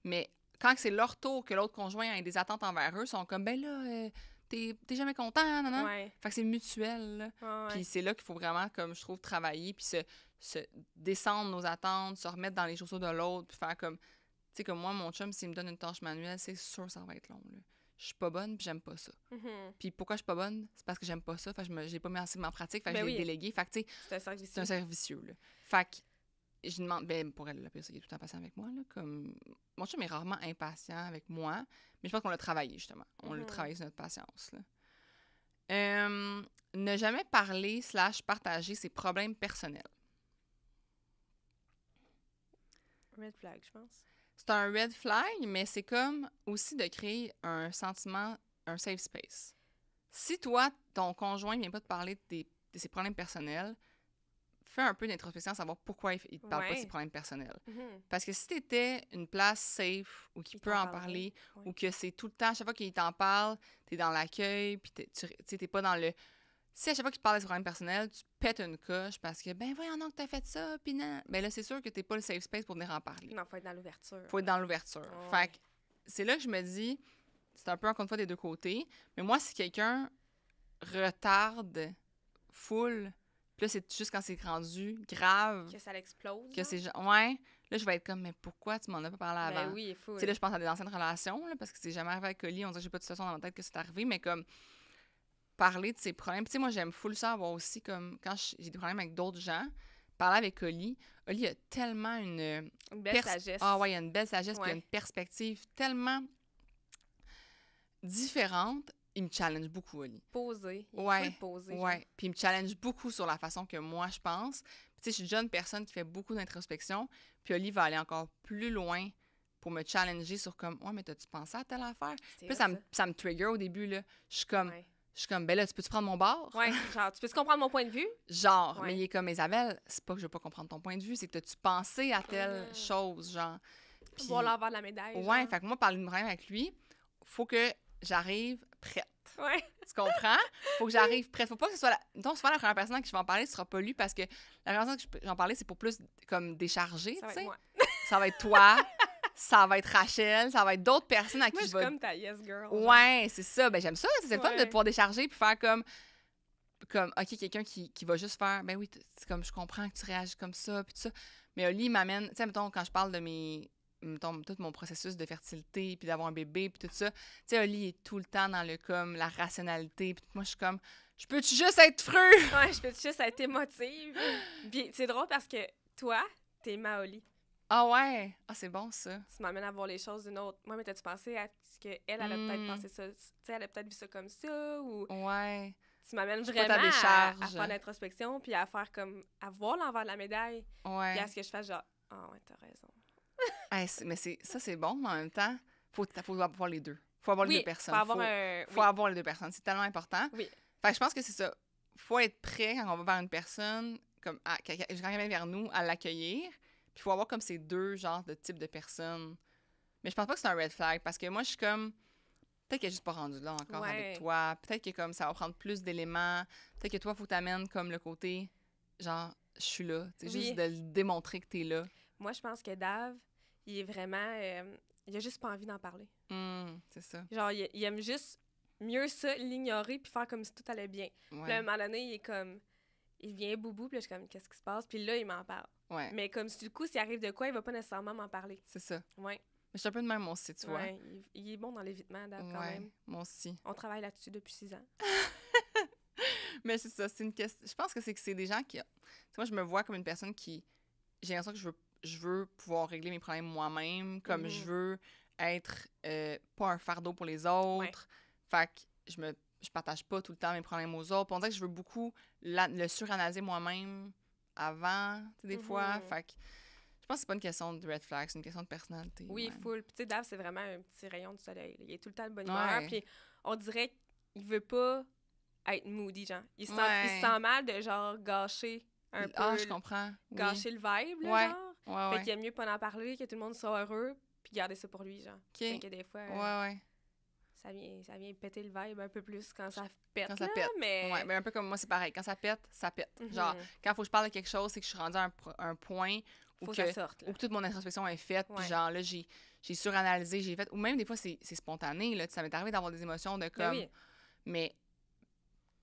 S1: mais quand c'est leur tour que l'autre conjoint a des attentes envers eux, ils sont comme, ben là, t'es jamais content, non?
S2: Ouais.
S1: Fait que c'est mutuel, là.
S2: Ouais.
S1: Puis c'est là qu'il faut vraiment, comme je trouve, travailler, puis se descendre nos attentes, se remettre dans les chaussures de l'autre, puis faire comme... Tu sais, comme moi, mon chum, s'il me donne une tâche manuelle, c'est sûr que ça va être long, là. Je suis pas bonne, puis j'aime pas ça. Puis pourquoi je suis pas bonne? C'est parce que j'aime pas ça. Fait que j'ai pas mis assez en pratique, fait que je l'ai délégué. Fait que, tu sais, c'est un cercle vicieux, là. Fait que je demande... Ben, pour elle, la pire, il est tout le temps patient avec moi, là. Comme... Mon chum est rarement impatient avec moi, mais je pense qu'on l'a travaillé, justement. On l'a travaillé sur notre patience, là. Ne jamais parler / partager ses problèmes personnels.
S2: Red flag, je pense.
S1: C'est un red flag, mais c'est comme aussi de créer un sentiment, un safe space. Si toi, ton conjoint ne vient pas te parler de ses problèmes personnels, fais un peu d'introspection à savoir pourquoi il ne te parle pas de ses problèmes personnels. Parce que si tu étais une place safe où il peut en parler, ou que c'est tout le temps, à chaque fois qu'il t'en parle, tu es dans l'accueil, puis tu n'es pas dans le... Si à chaque fois qu'il te parle de ses problèmes personnels, tu pètes une coche parce que, ben voyons donc que t'as fait ça, puis non. Ben là, c'est sûr que t'es pas le safe space pour venir en parler.
S2: Non, faut être dans l'ouverture.
S1: Faut être dans l'ouverture. Fait que c'est là que je me dis, c'est un peu encore une fois des deux côtés, mais moi, si quelqu'un retarde full, puis là, c'est juste quand c'est rendu grave.
S2: Que ça l'explose.
S1: Que c'est ouais. Là, je vais être comme, mais pourquoi tu m'en as pas parlé avant?
S2: Ben oui, il faut.
S1: Tu sais, là, je pense à des anciennes relations, là, parce que c'est jamais arrivé avec Oli. On dirait que j'ai pas de situation dans ma tête que c'est arrivé, mais comme parler de ses problèmes. Puis, tu sais, moi, j'aime full ça avoir aussi, comme quand j'ai des problèmes avec d'autres gens, parler avec Oli. Oli a tellement une
S2: belle sagesse.
S1: Ah ouais, il y a une belle sagesse, puis il y a une perspective tellement différente. Il me challenge beaucoup, Oli.
S2: Posé. Il faut le poser.
S1: Ouais. Puis il me challenge beaucoup sur la façon que moi, je pense. Puis, tu sais, je suis déjà une personne qui fait beaucoup d'introspection. Puis Oli va aller encore plus loin pour me challenger sur comme, ouais, mais t'as-tu pensé à telle affaire? Puis ça me trigger au début, là. Je suis comme, ben là, tu peux-tu prendre mon bord?
S2: Ouais, genre, tu peux-tu comprendre mon point de vue?
S1: Genre, mais il est comme, Isabelle, c'est pas que je veux pas comprendre ton point de vue, c'est que t'as-tu pensé à telle chose, genre. Puis,
S2: voir l'envers de la médaille.
S1: Ouais, genre. Fait que moi, parler de problème avec lui, faut que j'arrive prête.
S2: Ouais.
S1: Tu comprends? Faut que j'arrive prête. Faut pas que ce soit donc souvent la première personne à qui je vais en parler, ce sera pas lui, parce que la première personne que je vais en parler, c'est pour plus comme décharger, tu sais. Ça va être toi. Ça va être Rachel, ça va être d'autres personnes à qui
S2: moi,
S1: je vais...
S2: comme ta yes girl.
S1: Ouais, c'est ça. Ben, j'aime ça. C'est le fun de pouvoir décharger puis faire comme OK, quelqu'un qui va juste faire, ben oui, c'est comme, je comprends que tu réagis comme ça, puis tout ça. Mais Oli, il m'amène, tu sais, mettons, quand je parle de tout mon processus de fertilité, puis d'avoir un bébé, puis tout ça, tu sais, Oli est tout le temps dans le, comme, la rationalité, puis moi, je suis comme, je peux-tu juste être fru?
S2: Ouais, je peux-tu juste être émotive? Puis c'est drôle parce que toi, t'es ma Oli.
S1: Ah ouais? Ah, c'est bon, ça.
S2: Tu m'amènes à voir les choses d'une autre. Moi, mais t'as-tu pensé à ce qu'elle a peut-être pensé ça? Tu sais, elle a peut-être vu ça comme ça, ou...
S1: Ouais.
S2: Tu m'amènes vraiment à faire l'introspection, puis à faire comme... à voir l'envers de la médaille.
S1: Ouais.
S2: Puis à ce que je fasse genre, ah ouais, t'as raison.
S1: Mais ça, c'est bon, mais en même temps, faut avoir les deux. Faut avoir les deux personnes.
S2: Faut
S1: avoir les deux personnes. C'est tellement important.
S2: Oui.
S1: Fait que je pense que c'est ça. Faut être prêt quand on va vers une personne, comme quand elle vient vers nous, à l'accueillir. Puis il faut avoir comme ces deux genres de types de personnes. Mais je pense pas que c'est un red flag, parce que moi, je suis comme... Peut-être qu'elle est juste pas rendue là encore avec toi. Peut-être que comme ça va prendre plus d'éléments. Peut-être que toi, il faut t'amener comme le côté, genre, je suis là. C'est juste de démontrer que t'es là.
S2: Moi, je pense que Dave, il est vraiment... il a juste pas envie d'en parler.
S1: C'est ça.
S2: Genre, il aime juste mieux ça, l'ignorer, puis faire comme si tout allait bien. Puis là, à un moment donné, il est comme... Il vient boubou, puis là, je suis comme, qu'est-ce qui se passe? Puis là, il m'en parle.
S1: Ouais.
S2: Mais comme, du coup, s'il arrive de quoi, il va pas nécessairement m'en parler.
S1: C'est ça.
S2: Ouais.
S1: Mais je suis un peu de même aussi, tu vois.
S2: Il est bon dans l'évitement, Dave, quand même.
S1: Moi aussi.
S2: On travaille là-dessus depuis 6 ans.
S1: Mais c'est ça, c'est une question... Je pense que c'est des gens qui... Moi, je me vois comme une personne qui... J'ai l'impression que je veux pouvoir régler mes problèmes moi-même, comme je veux être pas un fardeau pour les autres. Fait que je partage pas tout le temps mes problèmes aux autres. Puis on dirait que je veux beaucoup le suranalyser moi-même avant, tu sais, des fois. Fait que je pense que c'est pas une question de red flag, c'est une question de personnalité.
S2: Oui, full. Puis tu sais, Dave, c'est vraiment un petit rayon du soleil. Il est tout le temps de bonne humeur. Puis on dirait qu'il veut pas être moody, genre. Il se sent mal de, genre, gâcher un peu...
S1: Ah, je comprends.
S2: Gâcher le vibe, là, genre.
S1: Fait
S2: qu'il aime mieux pas en parler, que tout le monde soit heureux, puis garder ça pour lui, genre.
S1: Okay.
S2: Que des fois... ça vient péter le vibe un peu plus quand ça pète.
S1: Quand ça pète.
S2: Mais...
S1: Ouais, mais un peu comme moi, c'est pareil. Quand ça pète, ça pète. Genre, quand il faut que je parle de quelque chose, c'est que je suis rendue à un point où,
S2: ça sorte,
S1: où toute mon introspection est faite. Puis genre, là, j'ai suranalysé, j'ai fait... Ou même des fois, c'est spontané. Là, ça m'est arrivé d'avoir des émotions de comme... Mais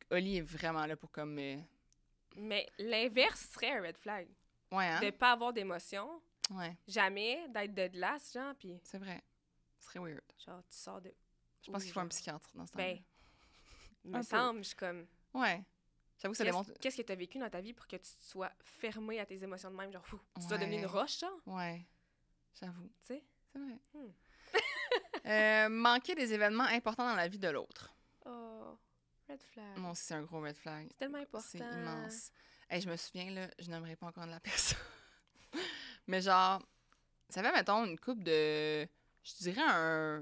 S1: Oli est vraiment là pour comme...
S2: Mais l'inverse serait un red flag.
S1: Ouais, hein?
S2: De pas avoir d'émotions.
S1: Ouais.
S2: Jamais, d'être de glace, genre, puis...
S1: C'est vrai. Ce serait weird.
S2: Genre, tu sors de...
S1: Je pense qu'il faut un psychiatre dans ce temps-là.
S2: Ben, il me semble, je suis comme...
S1: Ouais. J'avoue que ça démontre...
S2: Qu'est-ce que t'as vécu dans ta vie pour que tu sois fermé à tes émotions de même? Genre, tu dois devenir une roche, genre?
S1: Ouais. J'avoue.
S2: Tu sais?
S1: C'est vrai. Manquer des événements importants dans la vie de l'autre.
S2: Oh, red flag.
S1: Moi aussi, c'est un gros red flag.
S2: C'est tellement important.
S1: C'est immense. Hey, je me souviens, là, je n'aimerais pas encore de la personne. Mais genre, ça fait, mettons, une couple de... Je dirais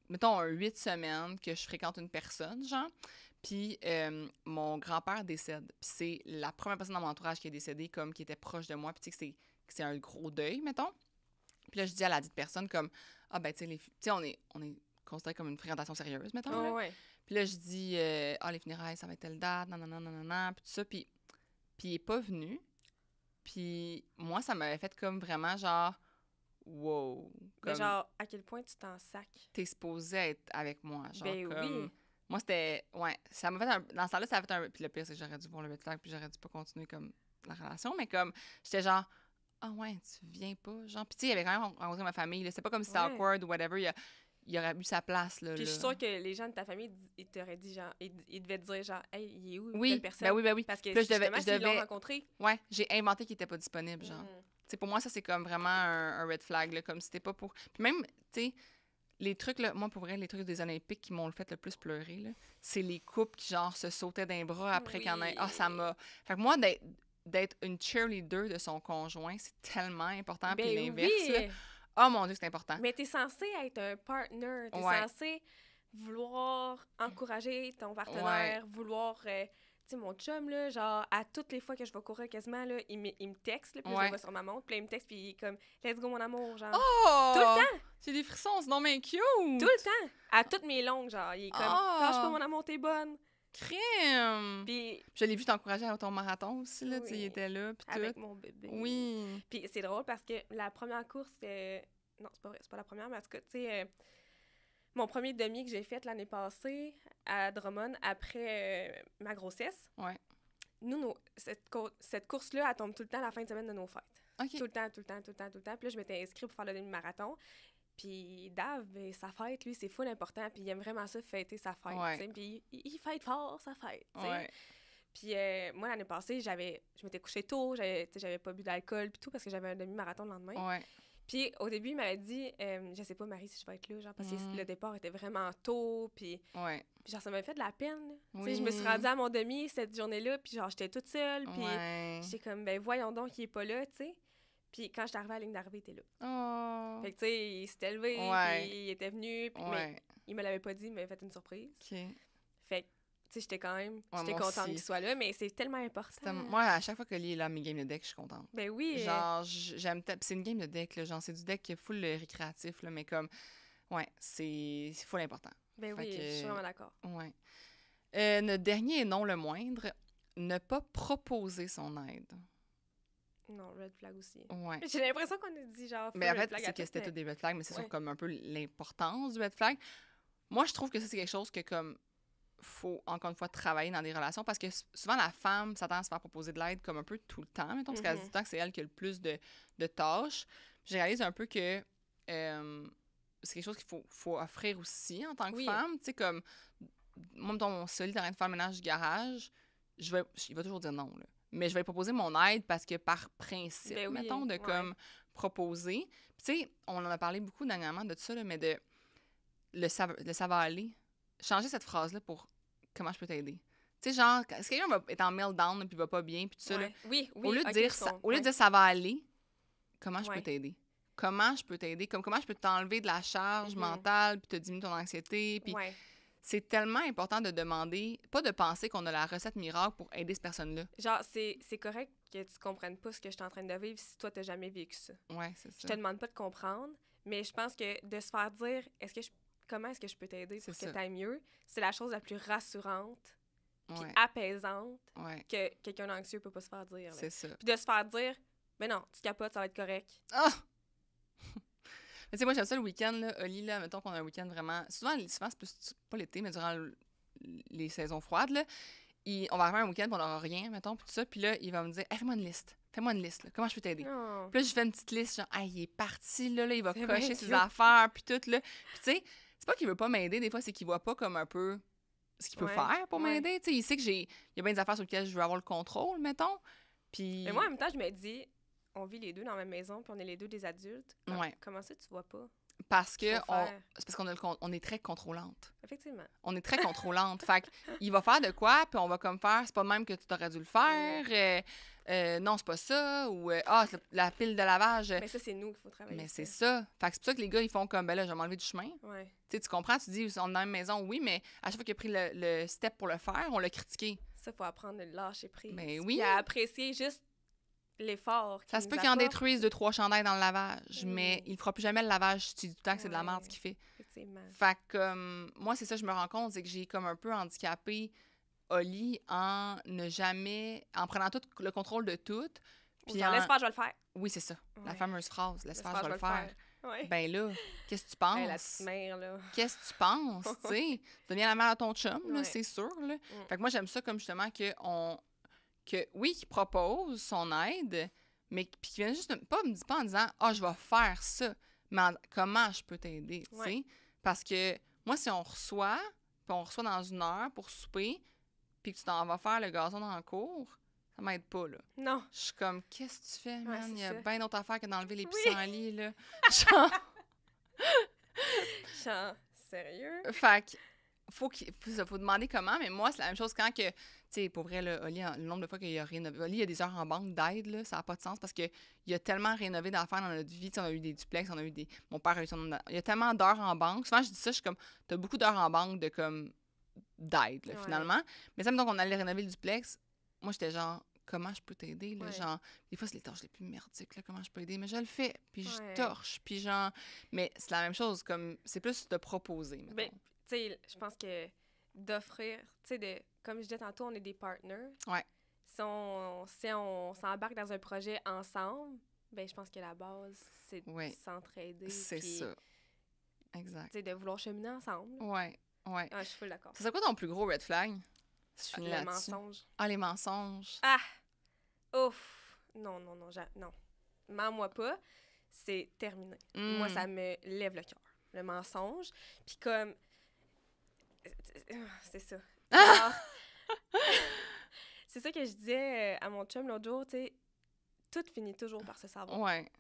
S1: mettons, 8 semaines que je fréquente une personne, genre. Puis mon grand-père décède. Puis c'est la première personne dans mon entourage qui est décédée, comme qui était proche de moi. Puis tu sais que c'est un gros deuil, mettons. Puis là, je dis à la dite personne comme, ah ben tu sais, on est considéré comme une fréquentation sérieuse, mettons.
S2: Oh, ouais.
S1: Puis là, je dis, les funérailles, ça va être telle date, nanana, puis tout ça. Puis il est pas venu. Puis moi, ça m'avait fait comme vraiment genre, wow. Comme,
S2: mais genre, à quel point tu t'en sacs?
S1: T'es supposé être avec moi. Genre,
S2: ben
S1: comme,
S2: oui.
S1: Moi, c'était, ouais, ça m'a fait dans ce temps-là, ça a fait un... Puis le pire, c'est que j'aurais dû voir le red flag, puis j'aurais dû pas continuer comme la relation. Mais comme, j'étais genre, ah ouais, tu viens pas, genre. Puis tu sais, il avait quand même rencontré ma famille, là. C'est pas comme si c'était awkward ou whatever. Il aurait eu sa place, là.
S2: Puis je suis sûre que les gens de ta famille, ils t'auraient dit, genre, ils devaient te dire, genre, hey, il est où, telle personne?
S1: Ben oui.
S2: Parce que
S1: là,
S2: je l'ont rencontré.
S1: Ouais, j'ai inventé qu'il était pas disponible, genre. Tu sais, pour moi, ça, c'est comme vraiment un red flag, là, comme si c'était pas pour... Puis même, tu sais, les trucs, là, moi, pour vrai, les trucs des Olympiques qui m'ont fait le plus pleurer, là, c'est les couples qui, genre, se sautaient d'un bras après qu'il y en ait... Ah, ça m'a... Fait que moi, d'être une cheerleader de son conjoint, c'est tellement important, puis l'inverse, là. Oh mon Dieu, c'est important.
S2: Mais t'es censé être un partner. T'es censé vouloir encourager ton partenaire, vouloir... tu sais, mon chum, là, genre, à toutes les fois que je vais courir quasiment, là, il me texte, là, puis je le vois sur ma montre, puis là, il me texte, puis il est comme « Let's go, mon amour », genre.
S1: Oh!
S2: Tout le temps!
S1: C'est des frissons, c'est non mais cute!
S2: Tout le temps! À toutes mes longues, genre, il est comme « Lâche pas, mon amour, t'es bonne! »
S1: Crème!
S2: Puis...
S1: Je l'ai vu t'encourager à ton marathon aussi, là, tu sais, il était là, puis tout.
S2: Avec mon bébé.
S1: Oui!
S2: Puis c'est drôle parce que la première course, non, c'est pas vrai, c'est pas la première, mais en tout cas, tu sais, mon premier demi que j'ai fait l'année passée à Drummond après ma grossesse.
S1: Ouais.
S2: Nous, cette course-là, elle tombe tout le temps à la fin de semaine de nos fêtes.
S1: OK.
S2: Tout le temps. Puis là, je m'étais inscrite pour faire le demi-marathon. Puis Dave, sa fête, lui, c'est full important. Puis il aime vraiment ça, fêter sa fête. Ouais. Puis il fête fort sa fête. Ouais. Puis moi, l'année passée, je m'étais couchée tôt. J'avais pas bu d'alcool puis tout parce que j'avais un demi-marathon le lendemain.
S1: Ouais.
S2: Puis au début, il m'avait dit, je sais pas, Marie, si je vais être là, genre, parce que le départ était vraiment tôt, puis genre, ça m'avait fait de la peine. Tu sais, je me suis rendue à mon demi cette journée-là, puis genre, j'étais toute seule, puis j'étais comme, ben voyons donc, il est pas là, tu sais. Puis quand j'étais arrivée à la ligne d'arrivée, il était là.
S1: Oh.
S2: Fait que tu sais, il s'était levé, puis il était venu, puis mais il me l'avait pas dit, il m'avait fait une surprise.
S1: Okay.
S2: Fait que tu sais, j'étais contente qu'il soit là, mais c'est tellement important.
S1: Moi, à chaque fois que Lee est là à mes games de deck, je suis contente.
S2: Ben oui.
S1: Genre, j'aime... C'est une game de deck, là. Genre, c'est du deck qui est full récréatif, là, mais comme... Ouais, c'est full important.
S2: Ben oui, je suis vraiment d'accord.
S1: Ouais. Le dernier et non le moindre, ne pas proposer son aide.
S2: Non, red flag aussi.
S1: Ouais.
S2: J'ai l'impression qu'on a dit genre...
S1: Mais en fait, c'est que c'était tous des red flags, mais c'est sûr comme un peu l'importance du red flag. Moi, je trouve que ça, c'est quelque chose que comme... faut, encore une fois, travailler dans des relations parce que souvent, la femme s'attend à se faire proposer de l'aide comme un peu tout le temps, mettons, parce qu'elle se dit tout le temps que c'est elle qui a le plus de tâches. Puis je réalise un peu que c'est quelque chose qu'il faut offrir aussi en tant que femme. Tu sais, comme, moi, mettons, mon solide en train de faire le ménage du garage, il va toujours dire non, là. Mais je vais lui proposer mon aide parce que par principe, mettons, de comme proposer. Puis tu sais, on en a parlé beaucoup dernièrement de ça, là, mais de ça va aller. Changer cette phrase-là pour « comment je peux t'aider ». Tu sais, genre, si quelqu'un est en meltdown puis va pas bien, puis tout ça, là, au lieu de dire « ça va aller », comment je peux t'aider? Comment je peux t'aider? Comment je peux t'enlever de la charge mentale puis te diminuer ton anxiété? Puis c'est tellement important de demander, pas de penser qu'on a la recette miracle pour aider cette personne-là.
S2: Genre, c'est correct que tu comprennes pas ce que je suis en train de vivre si toi, t'as jamais vécu ça.
S1: Ouais, c'est ça.
S2: Je te demande pas de comprendre, mais je pense que de se faire dire « est-ce que comment est-ce que je peux t'aider pour que t'ailles mieux, c'est la chose la plus rassurante puis apaisante que quelqu'un d'anxieux peut pas se faire dire.
S1: C'est ça.
S2: Puis de se faire dire, mais non, tu capotes, ça va être correct.
S1: Ah! Mais tu sais, moi, j'aime ça le week-end, là. Oli, là, mettons qu'on a un week-end vraiment... Souvent, c'est plus... Pas l'été, mais durant les saisons froides, là, on va arriver un week-end, puis on n'aura rien, mettons, puis tout ça. Puis là, il va me dire, hey, fais-moi une liste, là. Comment je peux t'aider?
S2: Oh.
S1: Puis là, je fais une petite liste, genre, hey, il est parti, là, il va cocher ses affaires, puis tout, là. Puis tu sais, c'est pas qu'il veut pas m'aider, des fois, c'est qu'il voit pas comme un peu ce qu'il peut faire pour m'aider. Tu sais, il sait qu'il y a bien des affaires sur lesquelles je veux avoir le contrôle, mettons. Puis...
S2: Mais moi, en même temps, je me dis, on vit les deux dans la même maison, puis on est les deux des adultes. Comment ça, tu vois pas?
S1: Parce que c'est parce qu'on est très contrôlante.
S2: Effectivement.
S1: On est très contrôlante. Fait qu'il va faire de quoi, puis on va comme faire, c'est pas de même que tu t'aurais dû le faire. Non, c'est pas ça. Ou la pile de lavage.
S2: Mais ça, c'est nous qu'il faut travailler.
S1: Mais c'est ça. Fait que c'est pour ça que les gars, ils font comme, ben là, je vais m'enlever du chemin.
S2: Ouais.
S1: Tu comprends? Tu dis, on est dans la même maison, oui, mais à chaque fois qu'il a pris le step pour le faire, on l'a critiqué.
S2: Ça, faut apprendre à le lâcher prise.
S1: Mais oui.
S2: Puis à apprécier juste l'effort.
S1: Ça se peut qu'il en détruise 2-3 chandails dans le lavage, mais il fera plus jamais le lavage du temps que c'est de la merde ce qu'il fait.
S2: Effectivement.
S1: Fait que moi, c'est ça, je me rends compte, c'est que j'ai comme un peu handicapé Oli en prenant tout le contrôle de tout.
S2: Puis laisse faire, je vais le faire.
S1: Oui, c'est ça. La fameuse phrase, laisse faire, je vais le
S2: faire.
S1: Ben là, qu'est-ce que tu penses?
S2: La petite mère, là.
S1: Qu'est-ce que tu penses, tu sais? Tu deviens la mère à ton chum, là, c'est sûr, là. Fait que moi, j'aime ça comme justement qu'il propose son aide, mais puis qu'il vienne juste pas en disant « Ah, je vais faire ça », mais comment je peux t'aider, tu sais? Parce que moi, si on reçoit dans 1 heure pour souper, puis que tu t'en vas faire le gazon dans le cours, ça m'aide pas, là.
S2: Non.
S1: Je suis comme « Qu'est-ce que tu fais, man? Il y a
S2: ça.
S1: bien d'autres affaires que d'enlever les pissenlits, là. »
S2: Genre, sérieux?
S1: Fait que faut demander comment, mais moi, c'est la même chose quand que, tu sais, pour vrai, là, Oli, le nombre de fois qu'il a rénové. Oli, il y a des heures en banque d'aide, là, ça n'a pas de sens parce qu'il a tellement rénové d'affaires dans notre vie. T'sais, on a eu des duplex, on a eu des. Mon père a eu son. Il y a tellement d'heures en banque. Souvent, je dis ça, je suis comme, t'as beaucoup d'heures en banque de comme d'aide, là, finalement. Mais ça, donc, on allait rénover le duplex. Moi, j'étais genre, comment je peux t'aider, là, genre. Des fois, c'est les tâches les plus merdiques, là, comment je peux aider. Mais je le fais, puis je torche, puis genre. Mais c'est la même chose, comme, c'est plus de proposer.
S2: Ben, tu sais, je pense que d'offrir, tu sais, comme je disais tantôt, on est des partners.
S1: Ouais.
S2: Si on s'embarque dans un projet ensemble, ben je pense que la base, c'est de s'entraider.
S1: C'est ça. Exact.
S2: Tu sais, de vouloir cheminer ensemble.
S1: Ouais.
S2: Ah, je suis full d'accord.
S1: C'est quoi ton plus gros red flag? Si je finis
S2: les mensonges.
S1: Ah, les mensonges.
S2: Ah! Ouf! Non. Mens-moi pas, c'est terminé. Moi, ça me lève le cœur. Le mensonge. Puis comme... C'est ça. Alors, c'est ça que je disais à mon chum l'autre jour, tu sais, tout finit toujours par se savoir.
S1: Ouais.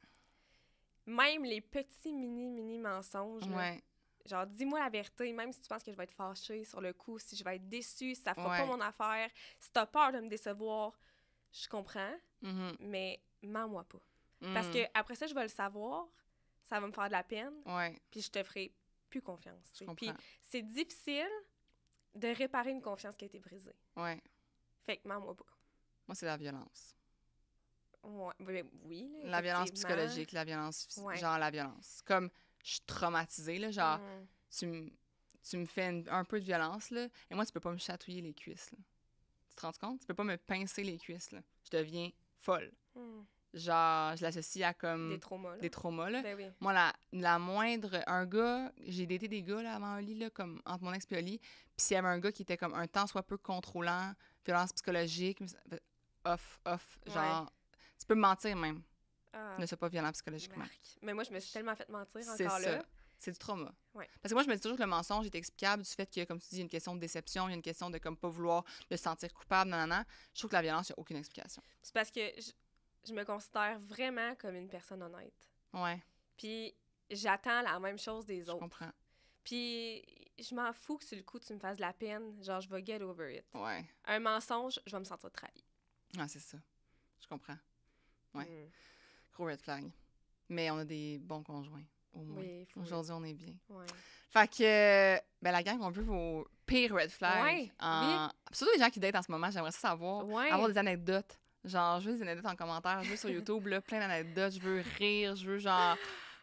S2: Même les petits mini mensonges, là, genre, dis-moi la vérité, même si tu penses que je vais être fâchée sur le coup, si je vais être déçue, si ça fera pas mon affaire, si t'as peur de me décevoir, je comprends, mais mens-moi pas. Parce que après ça, je vais le savoir, ça va me faire de la peine, puis je te ferai plus confiance. Puis c'est difficile de réparer une confiance qui a été brisée.
S1: Ouais.
S2: Fait que mens-moi pas.
S1: Moi, c'est la violence.
S2: Oui. Là,
S1: la violence psychologique, la violence physique, genre la violence. Comme, je suis traumatisée, là, genre, tu me fais un peu de violence, là, et moi, tu peux pas me chatouiller les cuisses, là. Tu te rends compte? Tu peux pas me pincer les cuisses, là. Je deviens folle. Genre, je l'associe à comme...
S2: Des traumas, là.
S1: Ben oui. Moi, la moindre... Un gars... J'ai daté des gars, là, avant Oli, là, comme entre mon ex et Oli. Puis s'il y avait un gars qui était comme un tant soit peu contrôlant, violence psychologique, off, genre... Tu peux me mentir, même. Ne sois pas violent psychologiquement.
S2: Mais moi, je me suis tellement fait mentir
S1: c'est
S2: encore
S1: ça.
S2: Là.
S1: C'est du trauma.
S2: Ouais.
S1: Parce que moi, je me dis toujours que le mensonge est explicable du fait que, comme tu dis, il y a une question de déception, il y a une question de comme pas vouloir le sentir coupable, nanana. Je trouve que la violence, il n'y a aucune explication.
S2: C'est parce que je me considère vraiment comme une personne honnête.
S1: Ouais.
S2: Puis j'attends la même chose des autres.
S1: Je comprends.
S2: Puis je m'en fous que sur le coup, tu me fasses de la peine. Genre, je vais get over it.
S1: Ouais.
S2: Un mensonge, je vais me sentir trahi.
S1: Ah, c'est ça. Je comprends. Ouais. Gros red flag. Mais on a des bons conjoints, au moins. Oui, aujourd'hui, on est bien.
S2: Ouais.
S1: Fait que, ben, la gang, on veut vos pires red flags.
S2: Oui.
S1: Surtout les gens qui datent en ce moment, j'aimerais ça savoir.
S2: Ouais.
S1: Avoir des anecdotes. Genre, je veux des anecdotes en commentaire. Je veux sur YouTube, là, plein d'anecdotes. Je veux rire. Je veux, genre,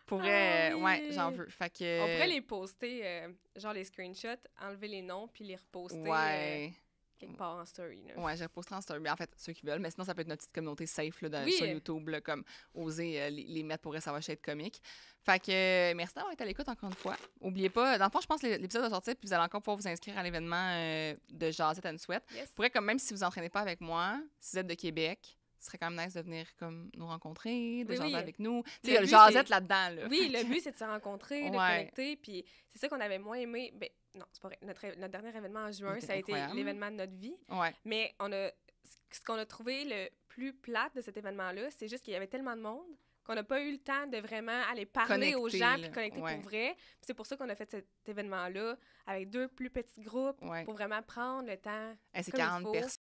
S1: Pourrait, ouais, j'en veux. Fait que...
S2: On pourrait les poster, genre les screenshots, enlever les noms, puis les reposter quelque part en story. Là.
S1: Ouais, je reposterai en story. Mais en fait, ceux qui veulent. Mais sinon, ça peut être notre petite communauté safe là, sur YouTube, là, comme oser les mettre pour ça va être comique. Fait que merci d'avoir été à l'écoute encore une fois. Oubliez pas, dans le fond, je pense que l'épisode va sortir, puis vous allez encore pouvoir vous inscrire à l'événement de Jazette and Sweat.
S2: Yes.
S1: Pourrait, comme même si vous entraînez pas avec moi, si vous êtes de Québec, ce serait quand même nice de venir comme nous rencontrer, de jaser avec nous. Tu sais, il y a le Jazette là-dedans. Là.
S2: Oui, le but, c'est de se rencontrer, de connecter, puis c'est ça qu'on avait moins aimé. Ben, non, c'est pas vrai. Notre dernier événement en juin, ça a été l'événement de notre vie.
S1: Ouais.
S2: Mais ce qu'on a trouvé le plus plate de cet événement-là, c'est juste qu'il y avait tellement de monde qu'on n'a pas eu le temps de vraiment aller parler aux gens puis connecter pour vrai. Puis c'est pour ça qu'on a fait cet événement-là avec 2 plus petits groupes pour vraiment prendre le temps.
S1: C'est 40